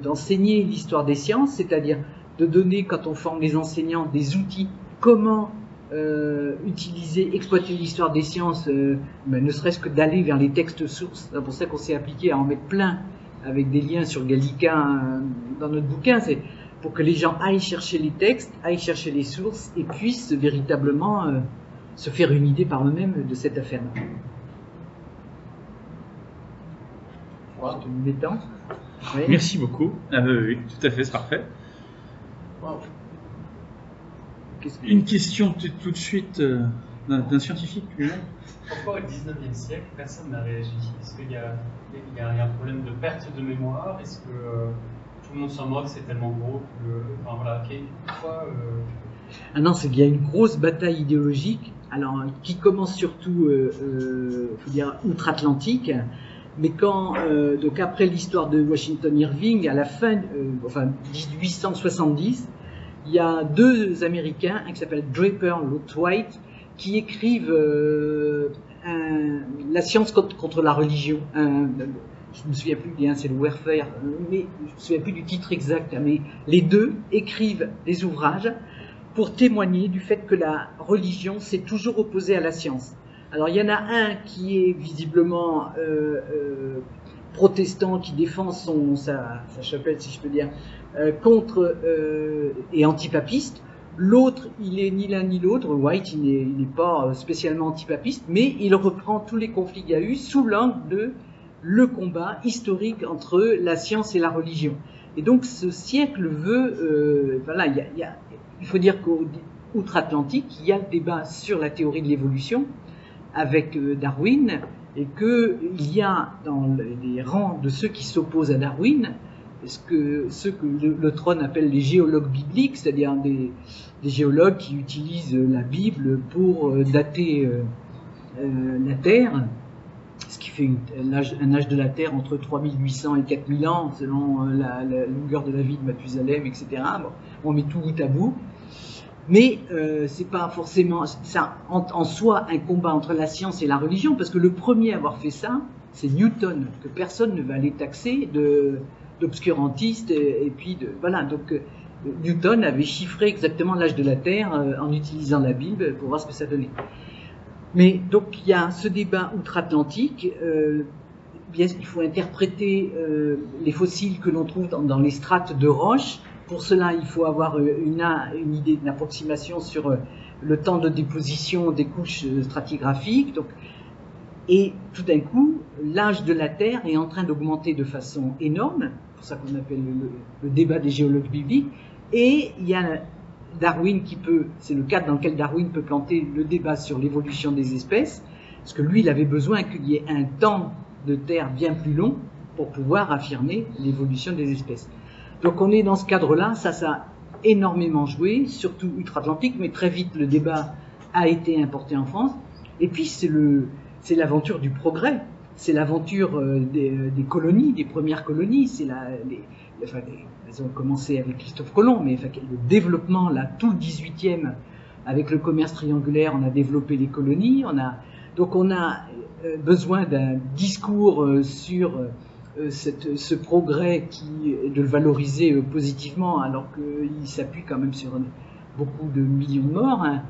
d'enseigner l'histoire des sciences, c'est-à-dire de donner, quand on forme les enseignants, des outils, comment utiliser, exploiter l'histoire des sciences, ne serait-ce que d'aller vers les textes sources. C'est pour ça qu'on s'est appliqué à en mettre plein avec des liens sur Gallica dans notre bouquin. C'est pour que les gens aillent chercher les textes, aillent chercher les sources et puissent véritablement se faire une idée par eux-mêmes de cette affaire-là. Voilà, oui. Merci beaucoup. Oui, tout à fait, c'est parfait. Wow. Une question tout de suite d'un scientifique lui-même. Pourquoi au 19e siècle, personne n'a réagi? Est-ce qu'il y a un problème de perte de mémoire? Est-ce que tout le monde s'en moque, c'est tellement gros que... Enfin voilà, pourquoi... Ah non, c'est qu'il y a une grosse bataille idéologique, alors qui commence surtout, faut dire, outre-Atlantique, mais quand, donc après l'histoire de Washington Irving, à la fin, enfin 1870, il y a deux Américains, un qui s'appelle Draper, l'autre White, qui écrivent la science contre la religion. Je ne me souviens plus bien, c'est le warfare, mais je ne me souviens plus du titre exact. Mais les deux écrivent des ouvrages pour témoigner du fait que la religion s'est toujours opposée à la science. Alors il y en a un qui est visiblement protestant, qui défend sa chapelle, si je peux dire, contre et antipapiste. L'autre, il est ni l'un ni l'autre. White, il n'est pas spécialement antipapiste, mais il reprend tous les conflits qu'il y a eu sous l'angle de le combat historique entre la science et la religion. Et donc ce siècle veut, voilà, il faut dire qu'outre-Atlantique, il y a le débat sur la théorie de l'évolution avec Darwin, et qu'il y a dans les rangs de ceux qui s'opposent à Darwin, ceux que le Trône appelle les géologues bibliques, c'est-à-dire des géologues qui utilisent la Bible pour dater la Terre, ce qui fait un âge de la Terre entre 3800 et 4000 ans, selon la longueur de la vie de Mathusalem, etc. Bon, on met tout bout à bout. Mais c'est pas forcément ça en soi un combat entre la science et la religion, parce que le premier à avoir fait ça, c'est Newton, que personne ne va aller taxer d'obscurantiste et puis voilà. Donc Newton avait chiffré exactement l'âge de la Terre en utilisant la Bible pour voir ce que ça donnait. Mais donc il y a ce débat outre-Atlantique. Bien, il faut interpréter les fossiles que l'on trouve dans les strates de roches. Pour cela, il faut avoir une idée, une approximation sur le temps de déposition des couches stratigraphiques. Donc, et tout d'un coup, l'âge de la Terre est en train d'augmenter de façon énorme. C'est pour ça qu'on appelle le débat des géologues bibliques. Et il y a Darwin c'est le cadre dans lequel Darwin peut planter le débat sur l'évolution des espèces, parce que lui, il avait besoin qu'il y ait un temps de Terre bien plus long pour pouvoir affirmer l'évolution des espèces. Donc on est dans ce cadre-là, ça a énormément joué, surtout outre-Atlantique, mais très vite le débat a été importé en France. Et puis c'est l'aventure du progrès, c'est l'aventure des colonies, des premières colonies. Elles ont commencé avec Christophe Colomb, mais le développement, là, tout le 18e, avec le commerce triangulaire, on a développé les colonies, donc on a besoin d'un discours sur ce progrès de le valoriser positivement, alors qu'il s'appuie quand même sur beaucoup de millions de morts, hein.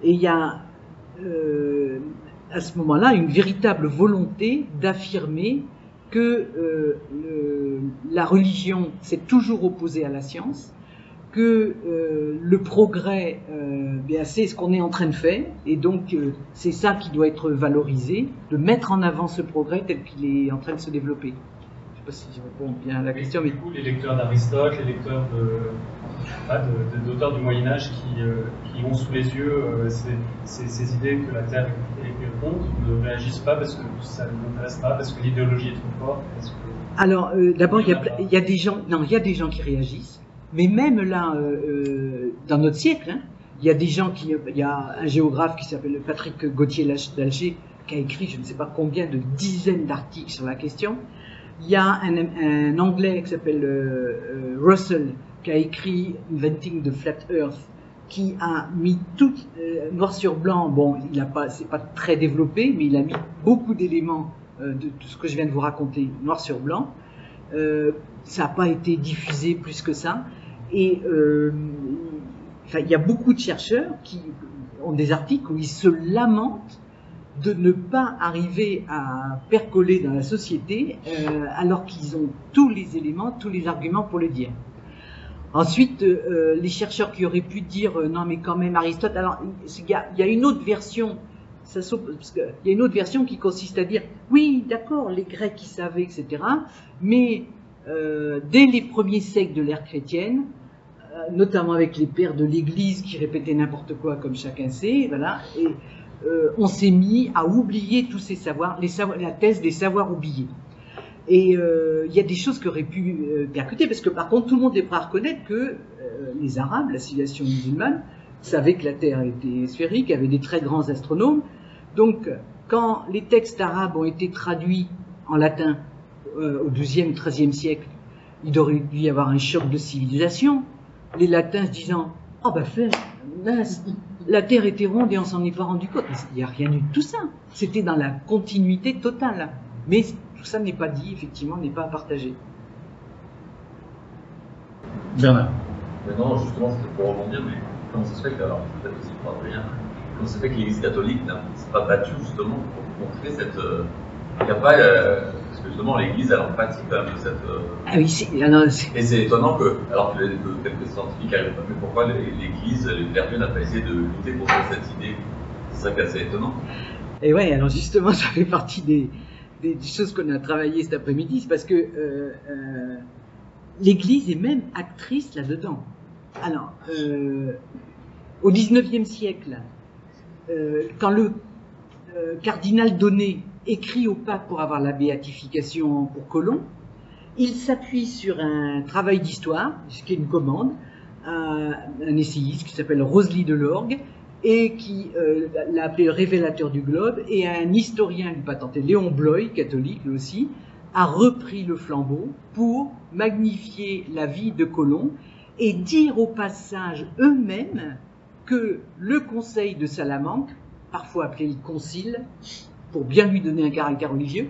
Et il y a à ce moment-là une véritable volonté d'affirmer que la religion s'est toujours opposée à la science, que le progrès, c'est ce qu'on est en train de faire, et donc c'est ça qui doit être valorisé, de mettre en avant ce progrès tel qu'il est en train de se développer. Je ne sais pas si je réponds bien à la question. Mais du coup, les lecteurs d'Aristote, les lecteurs d'auteurs du Moyen-Âge qui ont sous les yeux ces idées que la Terre est ronde ne réagissent pas parce que ça ne les intéresse pas, parce que l'idéologie est trop forte. Alors, d'abord, il y a des gens qui réagissent. Mais même là, dans notre siècle, hein, il y a un géographe qui s'appelle Patrick Gauthier-d'Alger qui a écrit je ne sais pas combien de dizaines d'articles sur la question. Il y a un Anglais qui s'appelle Russell qui a écrit Inventing the Flat Earth, qui a mis tout noir sur blanc. Bon, c'est pas très développé, mais il a mis beaucoup d'éléments de tout ce que je viens de vous raconter noir sur blanc. Ça n'a pas été diffusé plus que ça. Et il y a beaucoup de chercheurs qui ont des articles où ils se lamentent de ne pas arriver à percoler dans la société alors qu'ils ont tous les éléments, tous les arguments pour le dire. Ensuite, les chercheurs qui auraient pu dire non mais quand même Aristote, alors il y a une autre version, parce qu'il y a une autre version qui consiste à dire oui d'accord les Grecs ils savaient etc. Mais dès les premiers siècles de l'ère chrétienne, notamment avec les pères de l'Église qui répétaient n'importe quoi comme chacun sait, voilà, et on s'est mis à oublier tous ces savoirs, la thèse des savoirs oubliés. Et il y a des choses qui auraient pu percuter, parce que par contre tout le monde est prêt à reconnaître que les Arabes, la civilisation musulmane, savaient que la Terre était sphérique, avait des très grands astronomes. Donc quand les textes arabes ont été traduits en latin au XIIe, XIIIe siècle, il aurait dû y avoir un choc de civilisation. Les latins se disant « Oh ben mince, la Terre était ronde et on s'en est pas rendu compte. » Il n'y a rien eu de tout ça. C'était dans la continuité totale. Mais tout ça n'est pas dit, effectivement, n'est pas à partager. Bernard. Mais non, justement, c'était pour rebondir, mais comment ça se fait que, alors peut-être aussi pour Adrien, comment ça se fait que l'Église catholique n'a pas battu justement pour montrer cette... Il n'y a pas... parce que justement, l'Église, elle en pratique quand même de cette... Ah oui, et c'est étonnant que, alors que quelques scientifiques n'arrivent pas, mais pourquoi l'Église, les clergés n'ont pas essayé de lutter contre cette idée? C'est ça qui est assez étonnant. Et ouais, alors justement, ça fait partie des choses qu'on a travaillées cet après-midi, c'est parce que l'Église est même actrice là-dedans. Alors, au XIXe siècle, quand le cardinal Donnet écrit au pape pour avoir la béatification pour Colomb, il s'appuie sur un travail d'histoire, ce qui est une commande, un essayiste qui s'appelle Rosely de Lorgue, et qui l'a appelé le révélateur du globe, et un historien du patenté, Léon Bloy, catholique lui aussi, a repris le flambeau pour magnifier la vie de Colomb et dire au passage eux-mêmes que le conseil de Salamanque, parfois appelé le concile, pour bien lui donner un caractère religieux,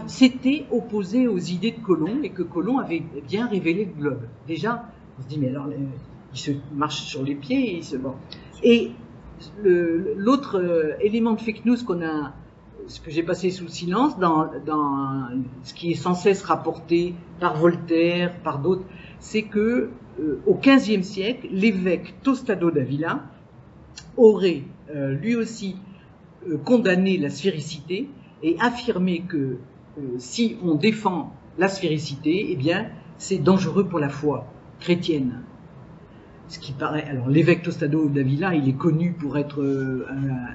s'était opposé aux idées de Colomb et que Colomb avait bien révélé le globe. Déjà, on se dit, mais alors, il se marche sur les pieds, bon. Et l'autre élément de fake news ce que j'ai passé sous silence dans ce qui est sans cesse rapporté par Voltaire, par d'autres, c'est que au XVe siècle, l'évêque Tostado d'Avila aurait lui aussi condamné la sphéricité et affirmé que si on défend la sphéricité, eh bien, c'est dangereux pour la foi chrétienne. Ce qui paraît. Alors, l'évêque Tostado d'Avila, il est connu pour être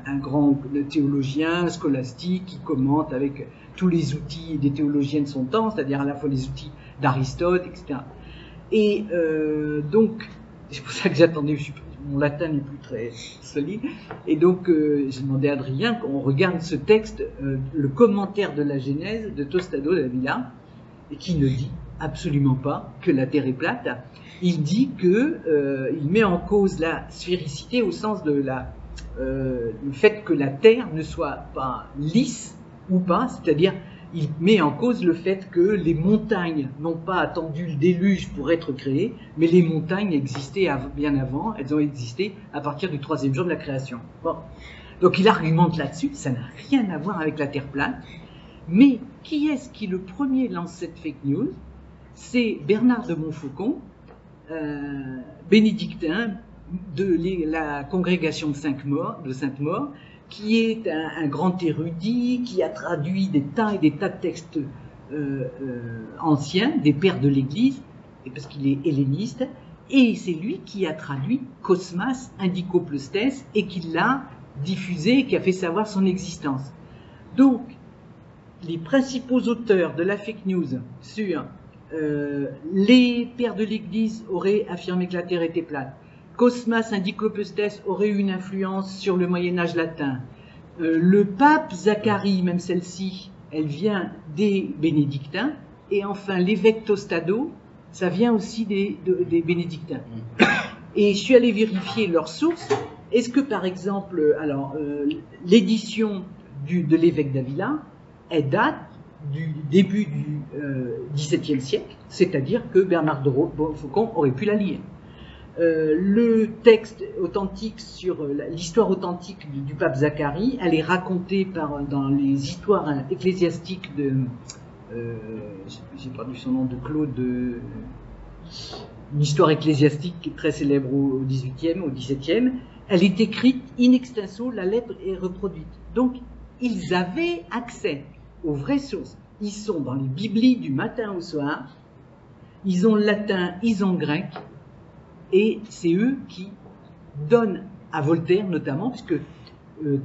un grand théologien scolastique qui commente avec tous les outils des théologiens de son temps, c'est-à-dire à la fois les outils d'Aristote, etc. Et donc, c'est pour ça que j'attendais, mon latin n'est plus très solide, et donc j'ai demandé à Adrien qu'on regarde ce texte, le commentaire de la Genèse de Tostado d'Avila, et qui ne dit absolument pas que la Terre est plate. Il dit que il met en cause la sphéricité au sens de le fait que la Terre ne soit pas lisse ou pas, c'est-à-dire il met en cause le fait que les montagnes n'ont pas attendu le déluge pour être créées, mais les montagnes existaient bien avant, elles ont existé à partir du 3e jour de la création. Bon. Donc il argumente là-dessus, ça n'a rien à voir avec la Terre plate, mais qui est-ce qui le premier lance cette fake news? C'est Bernard de Montfaucon, bénédictin de la congrégation de Sainte-Maure, qui est un grand érudit, qui a traduit des tas et des tas de textes anciens, des pères de l'Église, parce qu'il est helléniste, et c'est lui qui a traduit Cosmas Indicopleustes et qui l'a diffusé, qui a fait savoir son existence. Donc, les principaux auteurs de la fake news sur les pères de l'Église auraient affirmé que la Terre était plate, Cosmas Indicopleustes aurait eu une influence sur le Moyen-Âge latin. Le pape Zacharie, même celle-ci, elle vient des bénédictins. Et enfin, l'évêque Tostado, ça vient aussi des bénédictins. Et je suis allé vérifier leurs sources. Est-ce que, par exemple, l'édition de l'évêque d'Avila, elle date du début du XVIIe siècle, c'est-à-dire que Bernard de Montfaucon aurait pu la lire. Le texte authentique sur l'histoire authentique du pape Zacharie, elle est racontée dans les histoires ecclésiastiques de j'ai perdu son nom, de Claude, une histoire ecclésiastique qui est très célèbre au XVIIIe, au XVIIe. Elle est écrite in extenso, la lettre est reproduite. Donc ils avaient accès aux vraies sources. Ils sont dans les biblis du matin au soir, ils ont le latin, ils ont le grec. Et c'est eux qui donnent à Voltaire notamment, puisque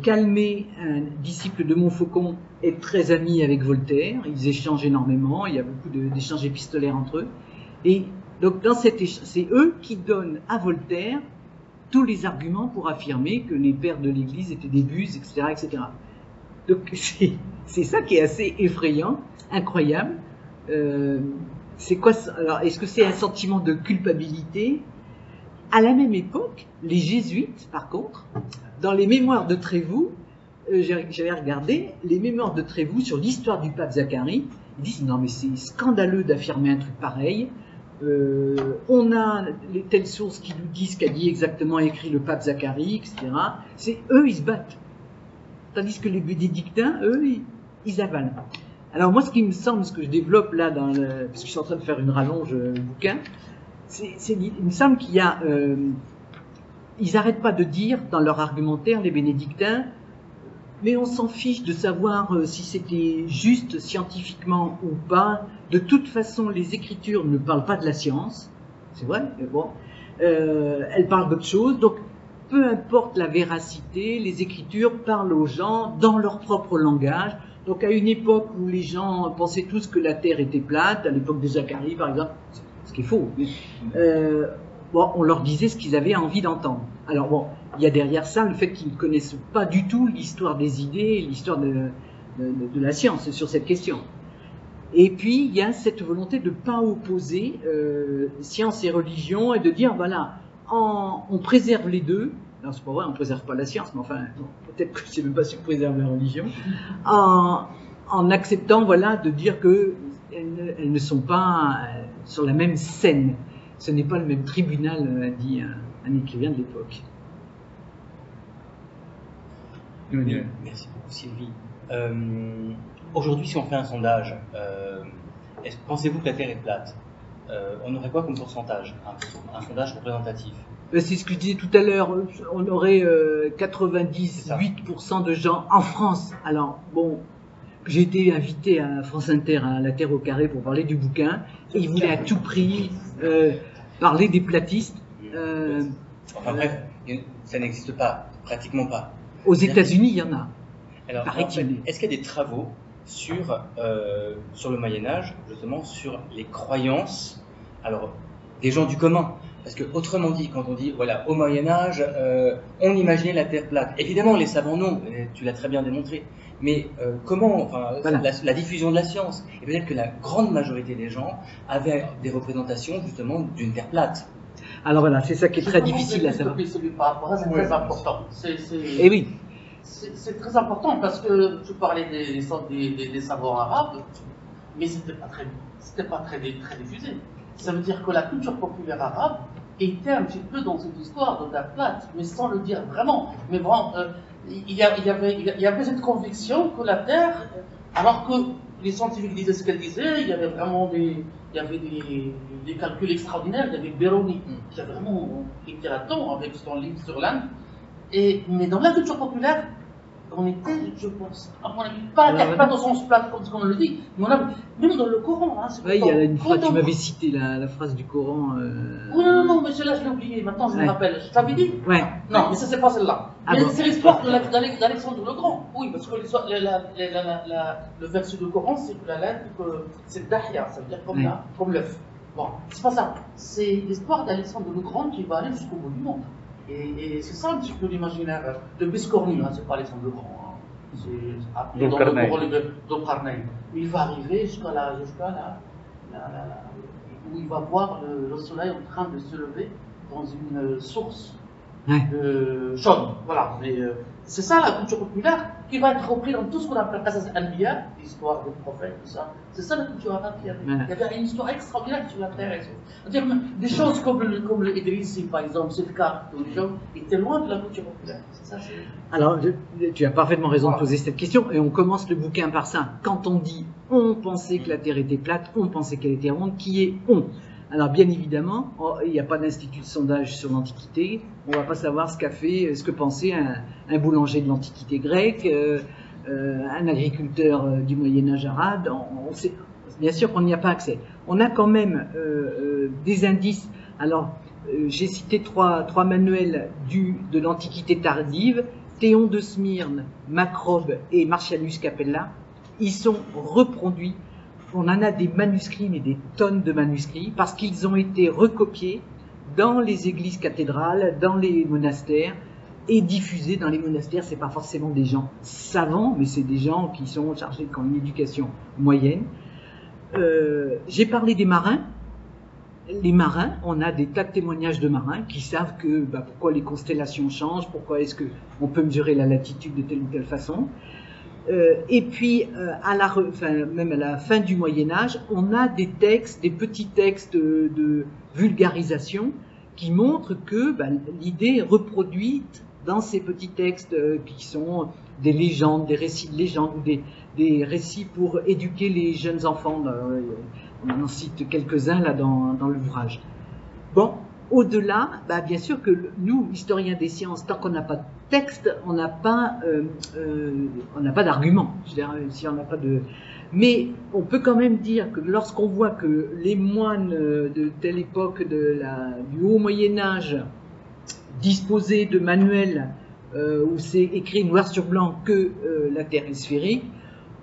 Calmet, un disciple de Montfaucon, est très ami avec Voltaire, ils échangent énormément, il y a beaucoup d'échanges épistolaires entre eux, et donc c'est eux qui donnent à Voltaire tous les arguments pour affirmer que les pères de l'Église étaient des buses, etc., etc. Donc c'est ça qui est assez effrayant, incroyable. C'est quoi ça? Alors, est-ce que c'est un sentiment de culpabilité? À la même époque, les jésuites, par contre, dans les mémoires de Trévoux, j'avais regardé les mémoires de Trévoux sur l'histoire du pape Zacharie. Ils disent non mais c'est scandaleux d'affirmer un truc pareil. On a telles sources qui nous disent qu'a dit exactement écrit le pape Zacharie, etc. C'est eux ils se battent, tandis que les bénédictins, eux, ils avalent. Alors moi, ce qui me semble, ce que je développe là parce que je suis en train de faire une rallonge bouquin. Il me semble qu'il y a, ils n'arrêtent pas de dire dans leur argumentaire, les bénédictins, mais on s'en fiche de savoir si c'était juste scientifiquement ou pas. De toute façon, les Écritures ne parlent pas de la science, c'est vrai, mais bon, elles parlent d'autre chose. Donc, peu importe la véracité, les Écritures parlent aux gens dans leur propre langage. Donc, à une époque où les gens pensaient tous que la Terre était plate, à l'époque de Zacharie, par exemple, ce qui est faux. On leur disait ce qu'ils avaient envie d'entendre. Alors bon, il y a derrière ça le fait qu'ils ne connaissent pas du tout l'histoire des idées, l'histoire de la science sur cette question. Et puis il y a cette volonté de ne pas opposer science et religion et de dire voilà, on préserve les deux. Non, c'est pas vrai, on ne préserve pas la science, mais enfin, bon, peut-être que je ne sais même pas si on préserve la religion, en acceptant voilà, de dire que elles ne sont pas sur la même scène. Ce n'est pas le même tribunal, a dit un écrivain de l'époque. Merci beaucoup Sylvie. Aujourd'hui, si on fait un sondage, pensez-vous que la Terre est plate? On aurait quoi comme pourcentage? Un sondage représentatif? C'est ce que je disais tout à l'heure, on aurait 98% de gens en France. Alors, bon, j'ai été invité à France Inter, à La Terre au carré, pour parler du bouquin, et ils voulaient à tout prix parler des platistes. Enfin bref, ça n'existe pas, pratiquement pas. Aux États-Unis, il y en a. Alors, est-ce qu'il y a des travaux sur le Moyen-Âge, justement, sur les croyances, alors, des gens du commun, Parce que, autrement dit, quand on dit, voilà, au Moyen-Âge, on imaginait la Terre plate. Évidemment, les savants, non, tu l'as très bien démontré. Mais comment, enfin, Voilà. la diffusion de la science, et peut-être que la grande majorité des gens avaient des représentations, justement, d'une Terre plate. Alors voilà, c'est ça qui est très difficile à savoir. Celui par rapport à ça, c'est très important. Et oui. C'est très important parce que tu parlais des savoirs arabes, mais c'était pas très diffusé. Ça veut dire que la culture populaire arabe était un petit peu dans cette histoire de Terre plate, mais sans le dire vraiment. Mais bon, il y avait cette conviction que la Terre, alors que les scientifiques disaient ce qu'elles disaient, il y avait vraiment des calculs extraordinaires. Il y avait Biruni qui a vraiment écrit là-dedans avec son livre sur l'Inde. Mais dans la culture populaire, on était, je pense, à mon avis, pas dans son sens plat comme on le dit, mais même dans le Coran. Hein, il y a une fois, tu m'avais cité la phrase du Coran. Oui, non, mais celle-là, je l'ai oubliée, maintenant je me rappelle. Je t'avais dit Ouais. Non, mais ça, c'est pas celle-là. Ah mais bon. c'est l'histoire d'Alexandre le Grand. Oui, parce que le verset du Coran, c'est que la lettre, c'est Dahya, ça veut dire comme l'œuf. Bon, c'est pas ça. C'est l'histoire d'Alexandre le Grand qui va aller jusqu'au bout du monde. Et c'est ça un petit peu l'imaginaire de Biscorni, hein, c'est pas Alexandre le Grand. Hein. C'est appelé dans le rôle de Dulkarnain. Il va arriver jusqu'à où il va voir le soleil en train de se lever dans une source chaude. Voilà. Mais c'est ça la culture populaire qui va être reprise dans tout ce qu'on appelle Qasas al-Anbiya, l'histoire des prophètes, tout ça. C'est ça la culture arabe qui avait. Il y avait une histoire extraordinaire sur la terre. C'est-à-dire des choses comme le Idrissi, par exemple, cette carte, les gens étaient loin de la culture populaire. C'est ça, Alors, tu as parfaitement raison de poser cette question, et on commence le bouquin par ça. Quand on dit on pensait que la Terre était plate, on pensait qu'elle était ronde, qui est on? Alors, bien évidemment, il n'y a pas d'institut de sondage sur l'Antiquité. On ne va pas savoir ce que pensait un boulanger de l'Antiquité grecque, un agriculteur du Moyen-Âge arabe. On sait, bien sûr qu'on n'y a pas accès. On a quand même des indices. Alors, j'ai cité trois manuels de l'Antiquité tardive, Théon de Smyrne, Macrobe et Martianus Capella. Ils sont reproduits. On en a des manuscrits, mais des tonnes de manuscrits, parce qu'ils ont été recopiés dans les églises cathédrales, dans les monastères, et diffusés dans les monastères. C'est pas forcément des gens savants, mais c'est des gens qui sont chargés d'une éducation moyenne. J'ai parlé des marins. Les marins, on a des tas de témoignages de marins qui savent que pourquoi les constellations changent, pourquoi est-ce qu'on peut mesurer la latitude de telle ou telle façon. Et puis, même à la fin du Moyen-Âge, on a des petits textes de vulgarisation qui montrent que l'idée est reproduite dans ces petits textes qui sont des légendes, des récits de légendes, ou des récits pour éduquer les jeunes enfants. On en cite quelques-uns là dans l'ouvrage. Bon, au-delà, bien sûr que nous, historiens des sciences, tant qu'on n'a pas de texte, on n'a pas d'argument. Je veux dire, si on n'a pas de. Mais on peut quand même dire que lorsqu'on voit que les moines de telle époque du Haut Moyen Âge disposaient de manuels où c'est écrit noir sur blanc que la Terre est sphérique,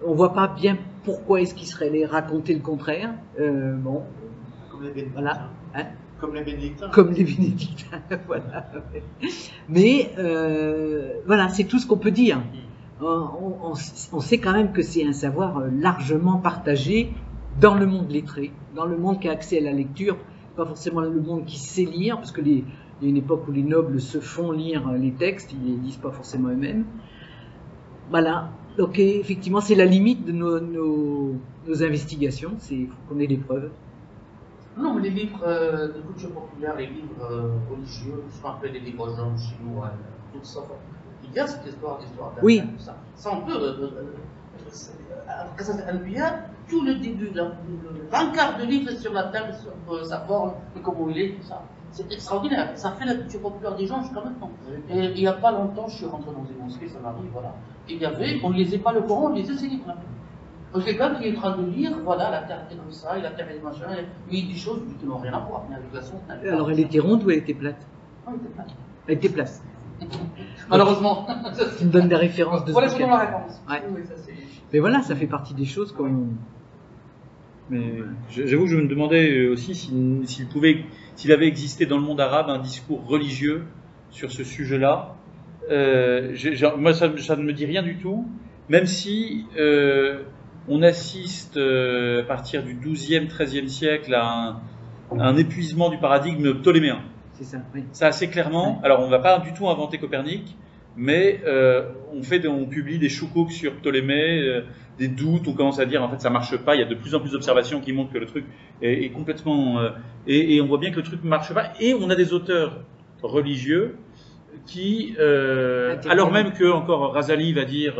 on voit pas bien pourquoi est-ce qu'ils seraient allés raconter le contraire. Bon, comme les bénédictins. Voilà. Hein? Comme les bénédictins. Comme les bénédictins, voilà. Mais voilà, c'est tout ce qu'on peut dire. On sait quand même que c'est un savoir largement partagé dans le monde lettré, dans le monde qui a accès à la lecture, pas forcément le monde qui sait lire, parce que il y a une époque où les nobles se font lire les textes, ils ne les lisent pas forcément eux-mêmes. Voilà. Donc effectivement, c'est la limite de nos investigations, il faut qu'on ait des preuves. Non, mais les livres de culture populaire, les livres religieux, ce qu'on appelle les livres jaunes chinois, tout ça, il y a cette histoire oui. Tout ça. Ça, on peut. Qasas al-Anbiya, tout le début, un quart de livre sur la Terre, sur sa forme, comment il est, tout ça. C'est extraordinaire. Ça fait la culture populaire des gens jusqu'à maintenant. Et il n'y a pas longtemps, je suis rentré dans une mosquée, ça m'arrive, voilà. Et il y avait, on ne lisait pas le Coran, on lisait ces livres-là. Donc quelqu'un qui est en train de lire, voilà, la Terre est comme ça, et la Terre est machin, et il dit des choses qui n'ont rien à voir avec la science. Alors elle était ronde ou elle était plate? Non, elle était plate. Elle était plate. Malheureusement. Tu me donnes des références de ce voilà, bouquin. je donne la réponse. Ouais. Oui, ça, c'est... Mais voilà, ça fait partie des choses qu'on... Mais j'avoue que je me demandais aussi s'il avait existé dans le monde arabe un discours religieux sur ce sujet-là. Moi, ça ne me dit rien du tout, même si on assiste à partir du XIIe, XIIIe siècle à un épuisement du paradigme ptoléméen. C'est ça, oui. Ça assez clairement. Oui. Alors, on ne va pas du tout inventer Copernic, mais on publie des choukouks sur Ptolémée, des doutes, on commence à dire en fait ça marche pas, il y a de plus en plus d'observations qui montrent que le truc est complètement... et on voit bien que le truc ne marche pas, et on a des auteurs religieux qui, alors même que encore Razali va dire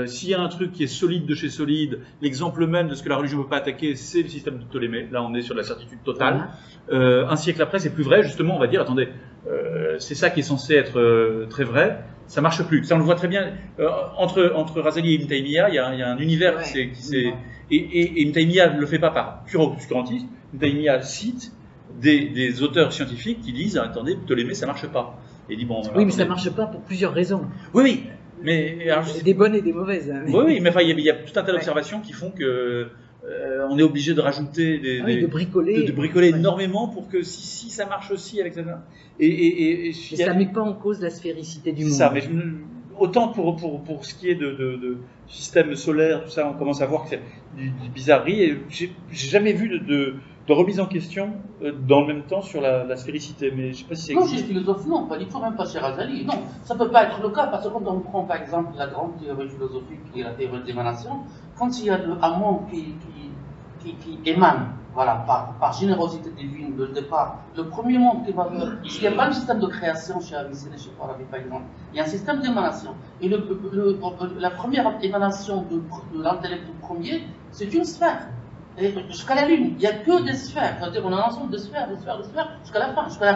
s'il y a un truc qui est solide de chez solide, l'exemple même de ce que la religion ne peut pas attaquer, c'est le système de Ptolémée. Là, on est sur la certitude totale. Un siècle après, c'est plus vrai. Justement, on va dire, attendez, c'est ça qui est censé être très vrai. Ça marche plus. Ça, on le voit très bien. Entre Razali et Ibn Taymiyyah, il y a un univers qui s'est... Et Ibn Taymiyyah ne le fait pas par pur obscurantisme. Ibn Taymiyyah cite des auteurs scientifiques qui disent, attendez, Ptolémée, ça marche pas. Et il dit, bon, oui, mais ça marche pas pour plusieurs raisons. Oui. Mais alors, des bonnes et des mauvaises. Hein. Oui, mais enfin, il y a tout un tas d'observations qui font que on est obligé de rajouter de bricoler, énormément pour que si ça marche aussi avec ça. Et ça met pas en cause la sphéricité du monde. Ça, mais autant pour ce qui est de système solaire, tout ça, on commence à voir que c'est du bizarrerie. Et j'ai jamais vu de remise en question dans le même temps sur la sphéricité, mais je sais pas si c'est non, chez les philosophes, non, pas du tout, même pas chez Razali. Non, ça peut pas être le cas, parce que quand on prend par exemple la grande théorie philosophique qui est la théorie d'émanation, quand il y a un monde qui émane, voilà, par générosité divine de départ, le premier monde qui va... Il n'y a pas un système de création chez Avicenne et chez Farabi par exemple, il y a un système d'émanation. Et la première émanation de l'intellect premier, c'est une sphère. Et jusqu'à la Lune, il n'y a que des sphères, c'est-à-dire on a un ensemble de sphères, jusqu'à la fin, jusqu'à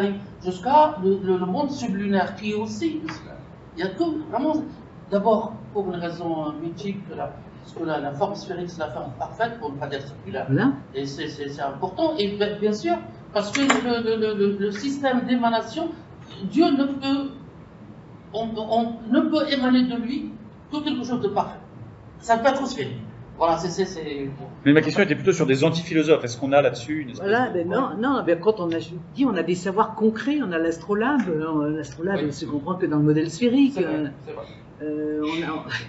le monde sublunaire qui est aussi une sphère. Il n'y a que vraiment, d'abord pour une raison mythique, parce que la forme sphérique c'est la forme parfaite pour ne pas dire circulaire. Et c'est important, et bien sûr, parce que le système d'émanation, Dieu ne peut, on ne peut émaner de lui que quelque chose de parfait. Ça ne peut être sphérique. Voilà, Mais ma question était plutôt sur des antiphilosophes. Est-ce qu'on a là-dessus une espèce de... Non, quand on a dit, on a des savoirs concrets, on a l'astrolabe. L'astrolabe, il se comprend que dans le modèle sphérique. C'est vrai.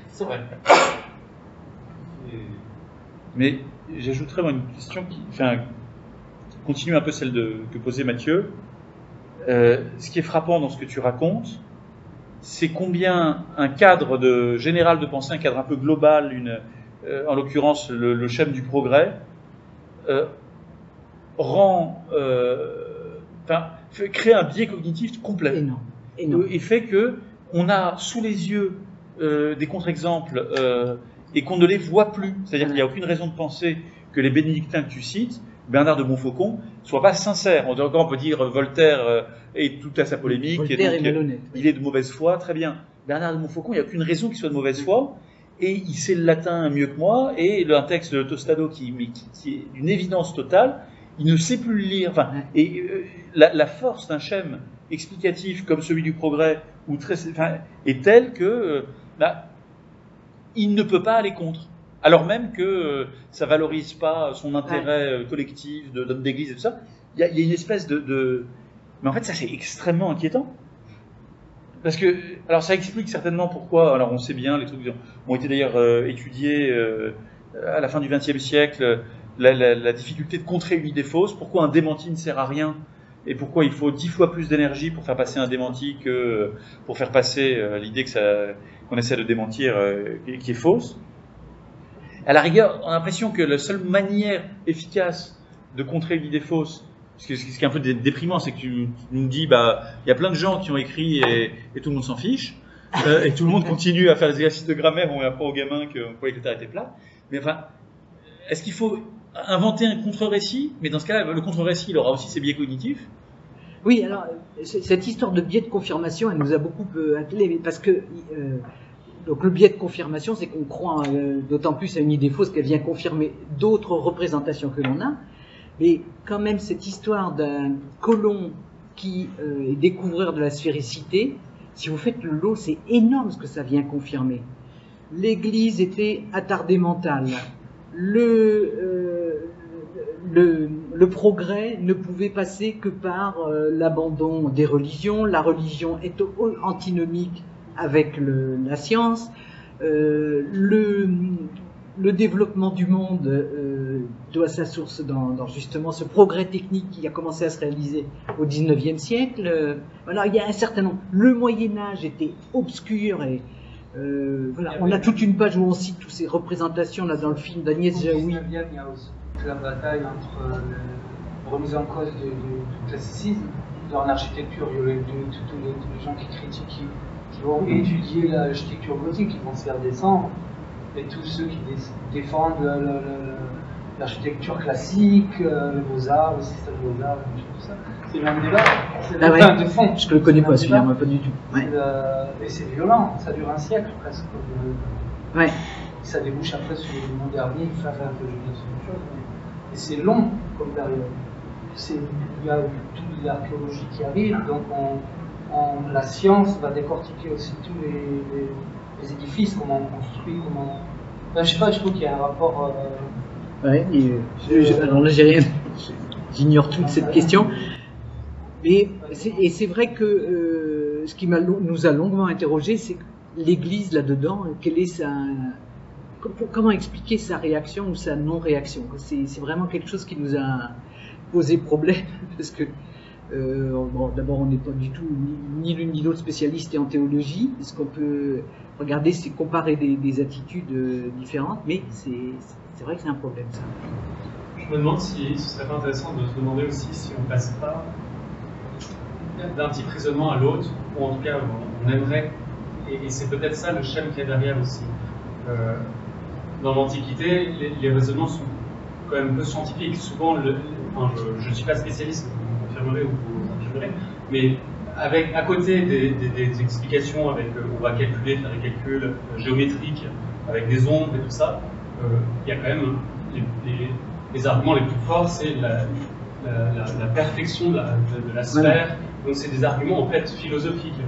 C'est vrai. Mais j'ajouterais moi une question qui continue un peu celle que posait Mathieu. Ce qui est frappant dans ce que tu racontes, c'est combien un cadre général de pensée, un cadre un peu global, en l'occurrence le schème du progrès, crée un biais cognitif complet. Énorme. Et fait que on a sous les yeux des contre-exemples et qu'on ne les voit plus. C'est-à-dire qu'il n'y a aucune raison de penser que les bénédictins que tu cites, Bernard de Montfaucon, ne soient pas sincères. On peut dire Voltaire et toute sa polémique. Voltaire et malhonnête. Il est de mauvaise foi, très bien. Bernard de Montfaucon, il n'y a aucune raison qu'il soit de mauvaise foi. Et il sait le latin mieux que moi, et un texte de Tostado qui est d'une évidence totale, il ne sait plus le lire. La force d'un schème explicatif comme celui du progrès est telle que il ne peut pas aller contre. Alors même que ça valorise pas son intérêt collectif d'homme d'église et tout ça. Il y a une espèce Mais en fait, ça c'est extrêmement inquiétant. Parce que, alors ça explique certainement pourquoi, alors on sait bien, les trucs ont été d'ailleurs étudiés à la fin du XXe siècle, la difficulté de contrer une idée fausse, pourquoi un démenti ne sert à rien, et pourquoi il faut 10 fois plus d'énergie pour faire passer un démenti que pour faire passer l'idée qu'on essaie de démentir qui est fausse. À la rigueur, on a l'impression que la seule manière efficace de contrer une idée fausse, ce qui est un peu déprimant, c'est que tu nous dis, il y a plein de gens qui ont écrit et tout le monde s'en fiche, et tout le monde continue à faire des exercices de grammaire, on apprend aux gamins qu'on croyait que la Terre était plate. Mais enfin, est-ce qu'il faut inventer un contre-récit? Mais dans ce cas-là, le contre-récit, il aura aussi ses biais cognitifs. Oui, alors, cette histoire de biais de confirmation, elle nous a beaucoup attelés, parce que donc le biais de confirmation, c'est qu'on croit d'autant plus à une idée fausse qu'elle vient confirmer d'autres représentations que l'on a. Mais quand même, cette histoire d'un colon qui est découvreur de la sphéricité, si vous faites le lot, c'est énorme ce que ça vient confirmer. L'Église était attardée mentale. le progrès ne pouvait passer que par l'abandon des religions. La religion est antinomique avec la science. Le développement du monde doit sa source dans justement ce progrès technique qui a commencé à se réaliser au XIXe siècle. Voilà, il y a un certain nombre. Le Moyen-Âge était obscur et voilà, on a toute une page où on cite toutes ces représentations là dans le film d'Agnès Jaoui. Il y a aussi la bataille entre la remise en cause du classicisme dans l'architecture. Il y a tous les gens qui critiquent, qui vont étudier l'architecture gothique, qui vont se faire descendre. Et tous ceux qui défendent l'architecture classique, les beaux-arts, le système beaux-arts, tout ça. C'est le même débat. C'est Ah ouais. de fond. Je ne le connais pas celui-là, moi pas du tout. Ouais. Et c'est violent, ça dure un siècle presque. Ouais. Ça débouche après sur le modernisme, enfin, un peu de choses. Et c'est long comme période. Il y a toute l'archéologie qui arrive, donc la science va décortiquer aussi tous les édifices, comment on construit, comment... Enfin, je sais pas, je trouve qu'il y a un rapport... Ouais, alors là, j'ignore toute cette question. Et c'est vrai que ce qui nous a longuement interrogé, c'est que l'Église là-dedans, quelle est comment expliquer sa réaction ou sa non-réaction. C'est vraiment quelque chose qui nous a posé problème, parce que bon, d'abord, on n'est pas du tout ni l'une ni l'autre spécialiste en théologie. Ce qu'on peut regarder, c'est comparer des attitudes différentes, mais c'est vrai que c'est un problème, ça. Je me demande si ce serait pas intéressant de se demander aussi si on passe pas d'un type raisonnement à l'autre, ou en tout cas, on aimerait, et c'est peut-être ça le schème qu'il y a derrière aussi. Dans l'Antiquité, les raisonnements sont quand même peu scientifiques. Souvent, je ne suis pas spécialiste, vous confirmerez ou vous infirmerez, mais à côté des explications avec on va calculer, faire des calculs géométriques avec des ombres et tout ça, il y a quand même les arguments les plus forts, c'est la perfection de la sphère. Donc c'est des arguments en fait philosophiques.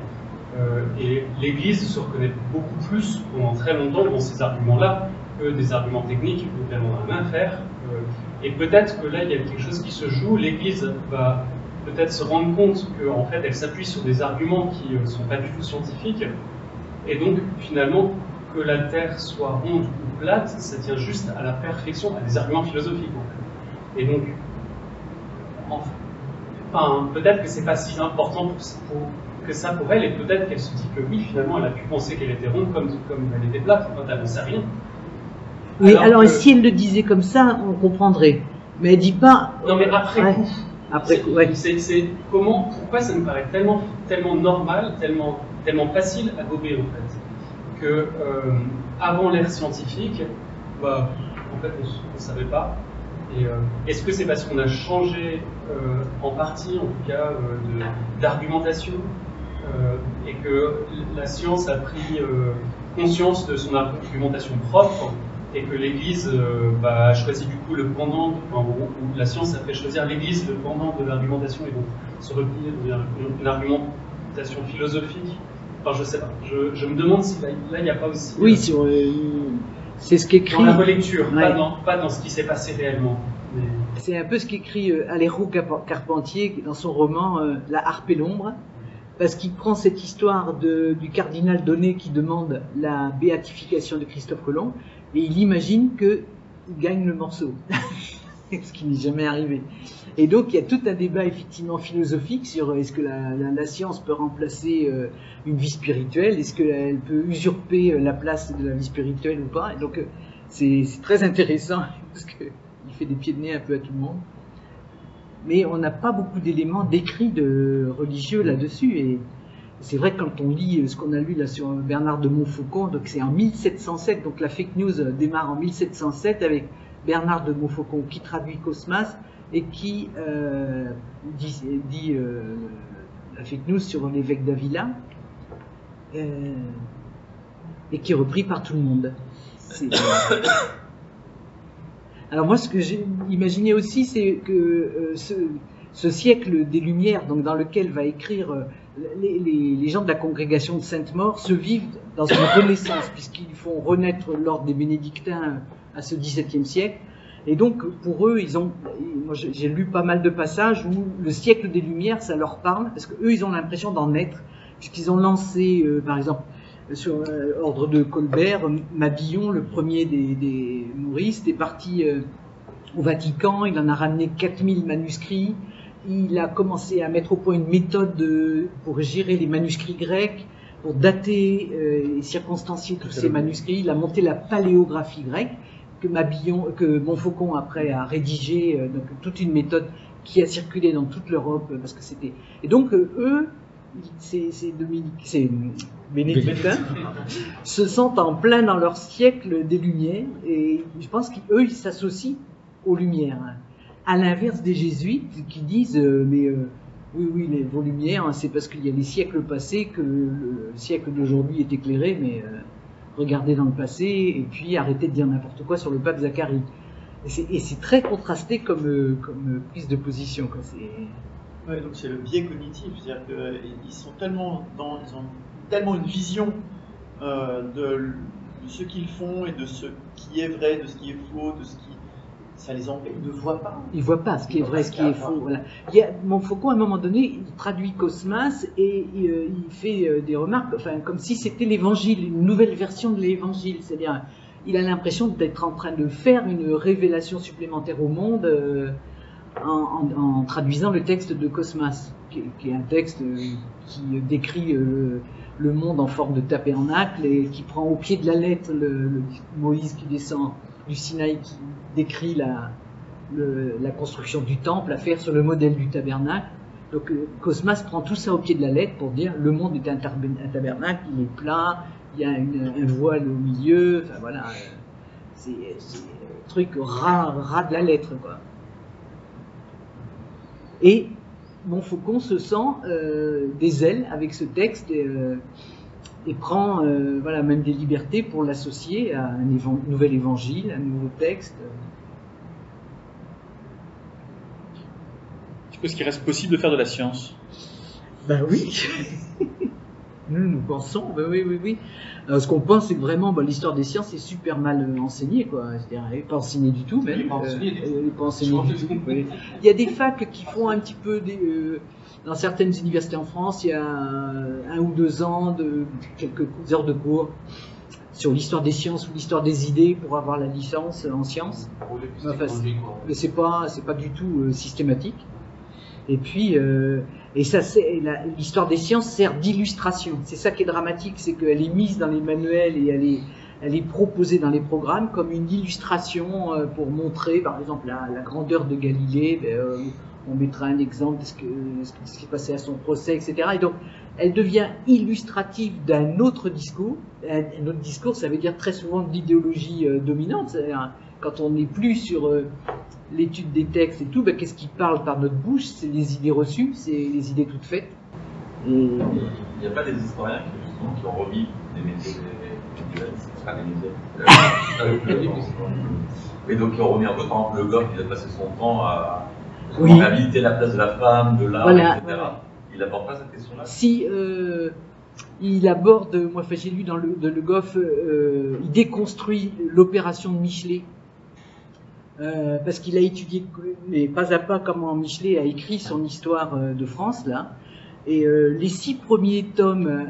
Et l'Église se reconnaît beaucoup plus pendant très longtemps dans ces arguments-là que des arguments techniques notamment on a main à faire. Et peut-être que là il y a quelque chose qui se joue. L'Église va peut-être se rendre compte qu'en fait elle s'appuie sur des arguments qui ne sont pas du tout scientifiques. Et donc finalement que la Terre soit ronde ou plate, ça tient juste à la perfection, à des arguments philosophiques. En fait. Et donc, enfin, peut-être que c'est pas si important que ça pour elle, et peut-être qu'elle se dit que oui, finalement, elle a pu penser qu'elle était ronde comme elle était plate, quand elle n'en sait rien. Oui, alors si elle le disait comme ça, on comprendrait. Mais elle dit pas... Non, mais après coup. Après coup, ouais. C'est pourquoi ça me paraît tellement normal, tellement facile à gober, en fait. Que avant l'ère scientifique, en fait on ne savait pas. Et est-ce que c'est parce qu'on a changé en partie, en tout cas, d'argumentation et que la science a pris conscience de son argumentation propre et que l'Église a choisi du coup le pendant, où la science a fait choisir l'Église le pendant de l'argumentation et donc se replier vers une argumentation philosophique. Enfin, je sais pas. Je me demande si là, il n'y a pas aussi... Oui, c'est ce qu'écrit... Dans la relecture, ouais. pas dans ce qui s'est passé réellement. Mais... C'est un peu ce qu'écrit Alejo Carpentier dans son roman La Harpe et l'ombre, parce qu'il prend cette histoire du cardinal Donnet qui demande la béatification de Christophe Colomb, et il imagine qu'il gagne le morceau. Ce qui n'est jamais arrivé. Et donc il y a tout un débat effectivement philosophique sur est-ce que la science peut remplacer une vie spirituelle, est-ce qu'elle peut usurper la place de la vie spirituelle ou pas. Et donc c'est très intéressant parce qu'il fait des pieds de nez un peu à tout le monde. Mais on n'a pas beaucoup d'éléments d'écrits de religieux là-dessus. Et c'est vrai que quand on lit ce qu'on a lu là sur Bernard de Montfaucon, donc c'est en 1707, donc la fake news démarre en 1707 avec Bernard de Montfaucon qui traduit Cosmas et qui dit la fake news sur l'évêque d'Avila et qui est repris par tout le monde. Alors moi ce que j'ai imaginé aussi c'est que ce siècle des Lumières, donc dans lequel va écrire les gens de la congrégation de Sainte-Maure, se vivent dans une renaissance puisqu'ils font renaître l'ordre des bénédictins à ce XVIIe siècle, Et donc, pour eux, moi j'ai lu pas mal de passages où le siècle des Lumières, ça leur parle, parce qu'eux, ils ont l'impression d'en être, puisqu'ils ont lancé, par exemple, sur ordre de Colbert, Mabillon, le premier des mouristes, est parti au Vatican, il en a ramené 4000 manuscrits, il a commencé à mettre au point une méthode pour gérer les manuscrits grecs, pour dater et circonstancier tous ces manuscrits. Il a monté la paléographie grecque, que Montfaucon après a rédigé, donc toute une méthode qui a circulé dans toute l'Europe, parce que c'était... Et donc eux, c'est bénédictins, se sentent en plein dans leur siècle des Lumières, et je pense qu'eux, ils s'associent aux Lumières. À l'inverse des jésuites qui disent oui, vos Lumières, c'est parce qu'il y a les siècles passés que le siècle d'aujourd'hui est éclairé, mais regardez dans le passé et puis arrêtez de dire n'importe quoi sur le pape Zacharie. Et c'est très contrasté comme prise de position, quoi. Ouais, donc c'est le biais cognitif, c'est-à-dire qu'ils ont tellement une vision de ce qu'ils font et de ce qui est vrai, de ce qui est faux, de ce qui... Ça les empêche, ils ne voient pas. Ils ne voient pas ce qui est vrai, ce qui est faux. Voilà. Montfaucon, à un moment donné, il traduit Cosmas et il fait des remarques, enfin, comme si c'était l'évangile, une nouvelle version de l'évangile. C'est-à-dire, il a l'impression d'être en train de faire une révélation supplémentaire au monde en traduisant le texte de Cosmas, qui est un texte qui décrit le monde en forme de tabernacle et qui prend au pied de la lettre le Moïse qui descend du Sinaï, qui décrit la construction du temple à faire sur le modèle du tabernacle. Donc Cosmas prend tout ça au pied de la lettre pour dire le monde est un tabernacle, il est plat, il y a un voile au milieu, enfin voilà, c'est un truc ras de la lettre, quoi. Et Montfaucon se sent des ailes avec ce texte et prend voilà, même des libertés pour l'associer à un nouvel évangile, un nouveau texte. Est-ce qu'il reste possible de faire de la science? Ben oui. Nous pensons, ben oui. Alors, ce qu'on pense, c'est que vraiment, l'histoire des sciences est super mal enseignée, quoi. C'est-à-dire, elle n'est pas enseignée du tout, même. Elle n'est pas enseignée du tout. Oui. Il y a des facs qui font un petit peu dans certaines universités en France, il y a 1 ou 2 ans de quelques heures de cours sur l'histoire des sciences ou l'histoire des idées pour avoir la licence en sciences. Enfin, mais c'est pas du tout systématique. Et puis, l'histoire des sciences sert d'illustration. C'est ça qui est dramatique, c'est qu'elle est mise dans les manuels et elle est proposée dans les programmes comme une illustration pour montrer, par exemple, la grandeur de Galilée. On mettra un exemple de ce qui s'est passé à son procès, etc. Et donc, elle devient illustrative d'un autre discours. Un autre discours, ça veut dire très souvent de l'idéologie dominante. C'est-à-dire, quand on n'est plus sur l'étude des textes et tout, qu'est-ce qui parle par notre bouche? C'est les idées reçues, c'est les idées toutes faites. Et... Il n'y a pas des historiens qui ont remis des métiers, et donc qui ont remis un peu, par exemple, Le Goff, il a passé son temps à réhabiliter la place de la femme, de l'art, etc. Voilà. Il n'aborde pas cette question-là? Si, il aborde, moi j'ai lu dans Le Goff, il déconstruit l'opération de Michelet. Parce qu'il a étudié, mais pas à pas, comment Michelet a écrit son histoire de France, là. Et les 6 premiers tomes,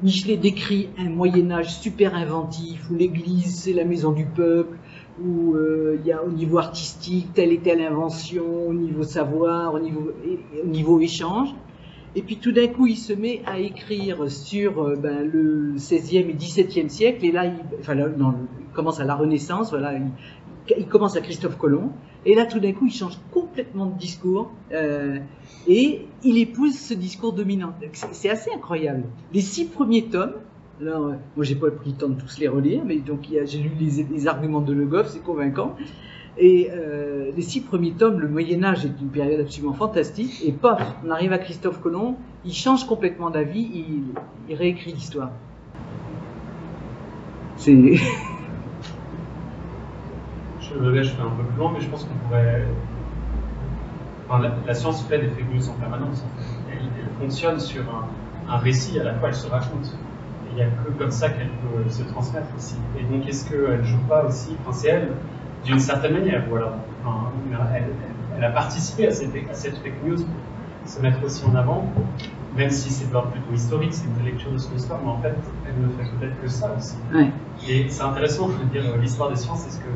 Michelet décrit un Moyen-Âge super inventif, où l'Église, c'est la maison du peuple, où il y a au niveau artistique, telle et telle invention, au niveau savoir, au niveau échange. Et puis tout d'un coup, il se met à écrire sur le 16e et 17e siècle, et là, il commence à la Renaissance, voilà, il commence à Christophe Colomb, et là, tout d'un coup, il change complètement de discours, et il épouse ce discours dominant. C'est assez incroyable. Les 6 premiers tomes, alors, moi, j'ai pas pris le temps de tous les relire, mais donc j'ai lu les arguments de Le Goff, c'est convaincant. Et les 6 premiers tomes, le Moyen-Âge est une période absolument fantastique, et paf, on arrive à Christophe Colomb, il change complètement d'avis, il réécrit l'histoire. C'est... Je fais un peu plus long, mais je pense qu'on pourrait... Enfin, la science fait des fake news en permanence. Elle fonctionne sur un récit, à la fois elle se raconte. il n'y a que comme ça qu'elle peut se transmettre aussi. Et donc, est-ce qu'elle ne joue pas aussi, enfin, c'est elle, d'une certaine manière, ou alors, enfin, elle a participé à cette fake news pour se mettre aussi en avant, même si c'est de l'ordre plutôt historique, c'est une lecture de son histoire, mais en fait, elle ne fait peut-être que ça aussi. Ouais. Et c'est intéressant, je veux dire, l'histoire des sciences, est-ce que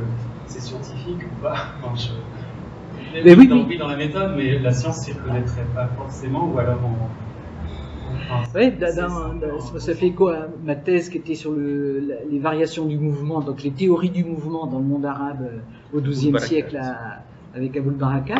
c'est scientifique ou pas? Enfin, mais oui, oui, dans la méthode, mais la science s'y reconnaîtrait pas forcément, ou alors oui, ça fait écho à ma thèse qui était sur les variations du mouvement, donc les théories du mouvement dans le monde arabe au XIIe siècle avec Aboul Baraka.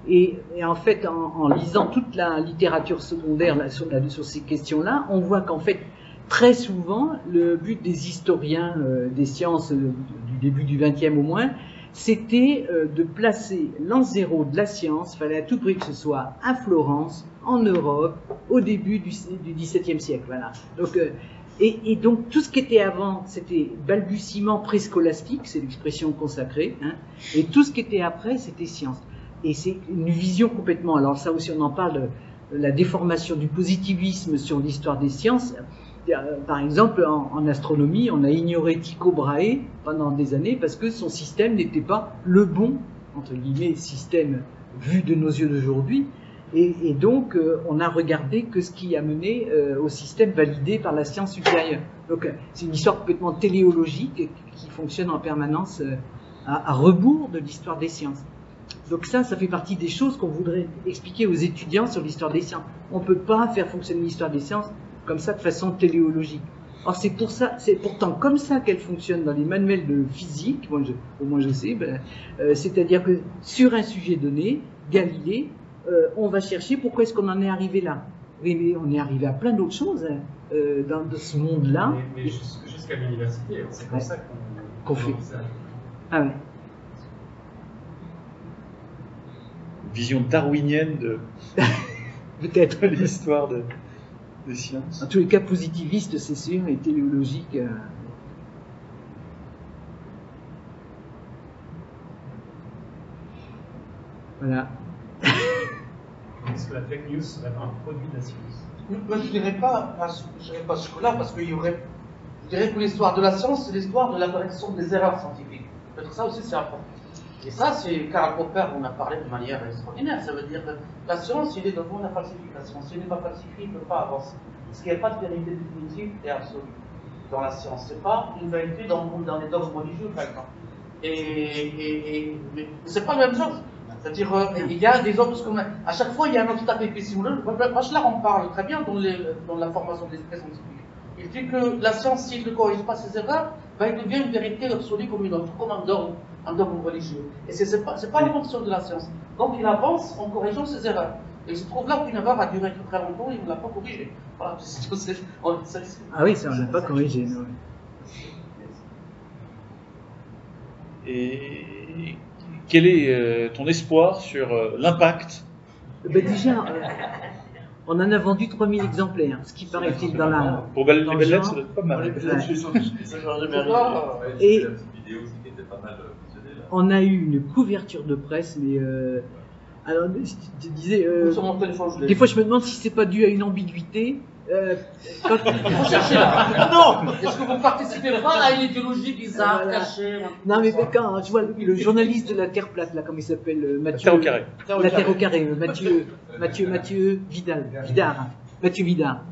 Et en fait, en lisant toute la littérature secondaire là, sur ces questions-là, on voit qu'en fait, très souvent, le but des historiens des sciences du début du XXe au moins, c'était de placer l'an zéro de la science, il fallait à tout prix que ce soit à Florence, en Europe, au début du XVIIe siècle. Voilà. Donc, et donc tout ce qui était avant, c'était balbutiement préscolastique, c'est l'expression consacrée, hein, et tout ce qui était après, c'était science. Et c'est une vision complètement, alors ça aussi on en parle, la déformation du positivisme sur l'histoire des sciences. Par exemple, en astronomie, on a ignoré Tycho Brahe pendant des années parce que son système n'était pas le bon, entre guillemets, système vu de nos yeux d'aujourd'hui. Et donc, on a regardé que ce qui a mené au système validé par la science supérieure. Donc, c'est une histoire complètement téléologique qui fonctionne en permanence à rebours de l'histoire des sciences. Donc ça fait partie des choses qu'on voudrait expliquer aux étudiants sur l'histoire des sciences. On ne peut pas faire fonctionner l'histoire des sciences comme ça de façon téléologique. Or c'est pourtant comme ça qu'elle fonctionne dans les manuels de physique, au moins je sais, c'est-à-dire que sur un sujet donné, Galilée, on va chercher pourquoi est-ce qu'on en est arrivé là. Oui, mais on est arrivé à plein d'autres choses dans ce monde-là. Mais jusqu'à l'université, c'est comme ça qu'on fait. Ah ouais. Vision darwinienne de peut-être l'histoire des sciences. En tous les cas, positiviste, c'est sûr, et téléologique. Voilà. Est-ce que la fake news serait un produit de la science? Moi, je dirais pas jusque-là, parce qu'il y aurait. Je dirais que l'histoire de la science, c'est l'histoire de la correction des erreurs scientifiques. Peut-être ça aussi, c'est important. Et ça, c'est Karl Popper, on a parlé de manière extraordinaire. Ça veut dire que la science, il est devant la falsification. Si il n'est pas falsifié, il ne peut pas avancer. Parce qu'il n'y a pas de vérité définitive et absolue dans la science. Ce n'est pas une vérité dans les dogmes religieux, par exemple. Mais ce n'est pas la même chose. C'est-à-dire, il y a des hommes, à chaque fois, il y a un obstacle épistémologique. Bachelard en parle très bien dans la formation des esprits scientifiques. Il dit que la science, s'il ne corrige pas ses erreurs, il devient une vérité absolue comme une autre, comme un dogme religieux. Et ce n'est pas la fonction de la science. Donc il avance en corrigeant ses erreurs. Et il se trouve là qu'une erreur a duré très longtemps et il ne l'a pas corrigée. Voilà, ah oui, ça on ne l'a pas corrigé. Non. Et quel est ton espoir sur l'impact? Déjà, on en a vendu 3000 exemplaires, ce qui paraît-il dans la... Pour les belles lettres, ça doit être pas mal. Et on a eu une couverture de presse, mais... alors, je disais... des fois, je me demande si c'est pas dû à une ambiguïté. Quand... Non. Est-ce que vous participez pas à une idéologie bizarre, cachée? Non, mais quand je vois le journaliste de la Terre plate, là, comme il s'appelle, Mathieu... La Terre au carré. La Terre au carré, Mathieu Vidard. Mathieu Vidard.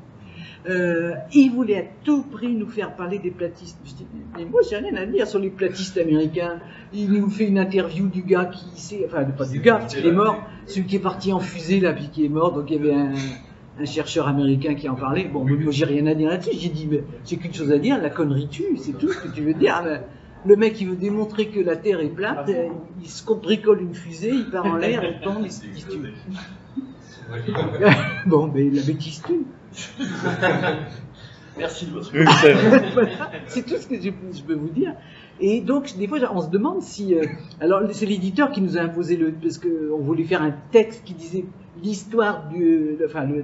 Il voulait à tout prix nous faire parler des platistes. Je dis, mais moi, j'ai rien à dire sur les platistes américains. Il nous fait une interview du gars qui sait, enfin, pas du gars, parce qu'il est mort, celui qui est parti en fusée, là, puis qui est mort, donc il y avait un chercheur américain qui en parlait. Bon, moi, j'ai rien à dire là-dessus. J'ai dit, mais j'ai qu'une chose à dire, la connerie tue, c'est tout ce que tu veux dire. Le mec, il veut démontrer que la Terre est plate, il se bricole une fusée, il part en l'air, il tombe, il se tue. Bon, mais la bêtise tue. Merci de votre c'est tout ce que je peux vous dire. Et donc, des fois, on se demande si... alors, c'est l'éditeur qui nous a imposé parce qu'on voulait faire un texte qui disait l'histoire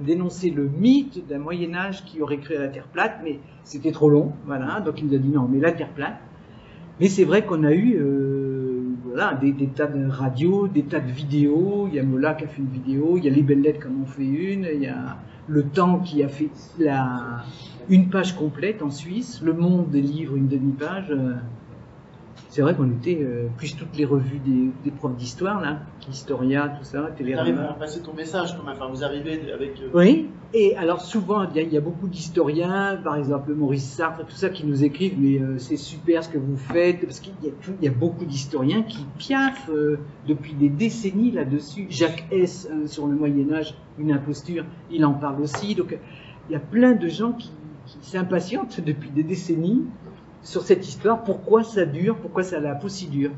dénoncer le mythe d'un Moyen-Âge qui aurait créé la Terre plate, mais c'était trop long, voilà. Donc, il nous a dit non, mais la Terre plate. Mais c'est vrai qu'on a eu... voilà, des tas de radios, des tas de vidéos. Il y a Mola qui a fait une vidéo, il y a Les Belles Lettres qui en ont fait une, il y a Le Temps qui a fait une page complète en Suisse, Le Monde des livres une demi-page. C'est vrai qu'on était, plus toutes les revues des profs d'histoire, là, Historia, tout ça, Tu arrives Télérama. à passer ton message quand même, enfin, vous arrivez avec... Oui, et alors souvent, il y a beaucoup d'historiens, par exemple Maurice Sartre, tout ça, qui nous écrivent, mais c'est super ce que vous faites, parce qu'il y a beaucoup d'historiens qui piaffent depuis des décennies là-dessus. Jacques Hess, sur le Moyen-Âge, une imposture, il en parle aussi. Donc il y a plein de gens qui s'impatientent depuis des décennies sur cette histoire, pourquoi ça dure, pourquoi ça la peau si dure.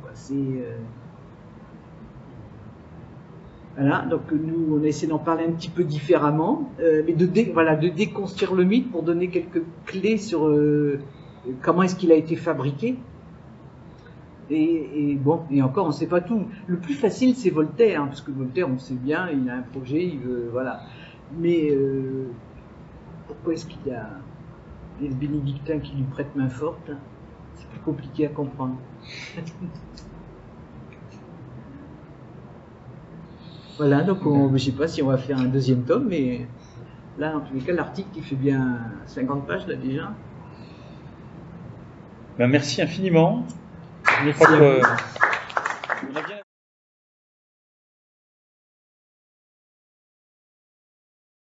Voilà, donc nous on a essayé d'en parler un petit peu différemment, mais de déconstruire le mythe pour donner quelques clés sur comment est-ce qu'il a été fabriqué. Et encore on ne sait pas tout. Le plus facile c'est Voltaire, hein, parce que Voltaire on sait bien, il a un projet, il veut, voilà. Mais pourquoi est-ce qu'il y a les bénédictins qui lui prêtent main forte? C'est plus compliqué à comprendre. Voilà, donc je ne sais pas si on va faire un deuxième tome, mais là, en tous les cas, l'article, il fait bien 50 pages, là, déjà. Ben, merci infiniment. Je crois qu'on a bien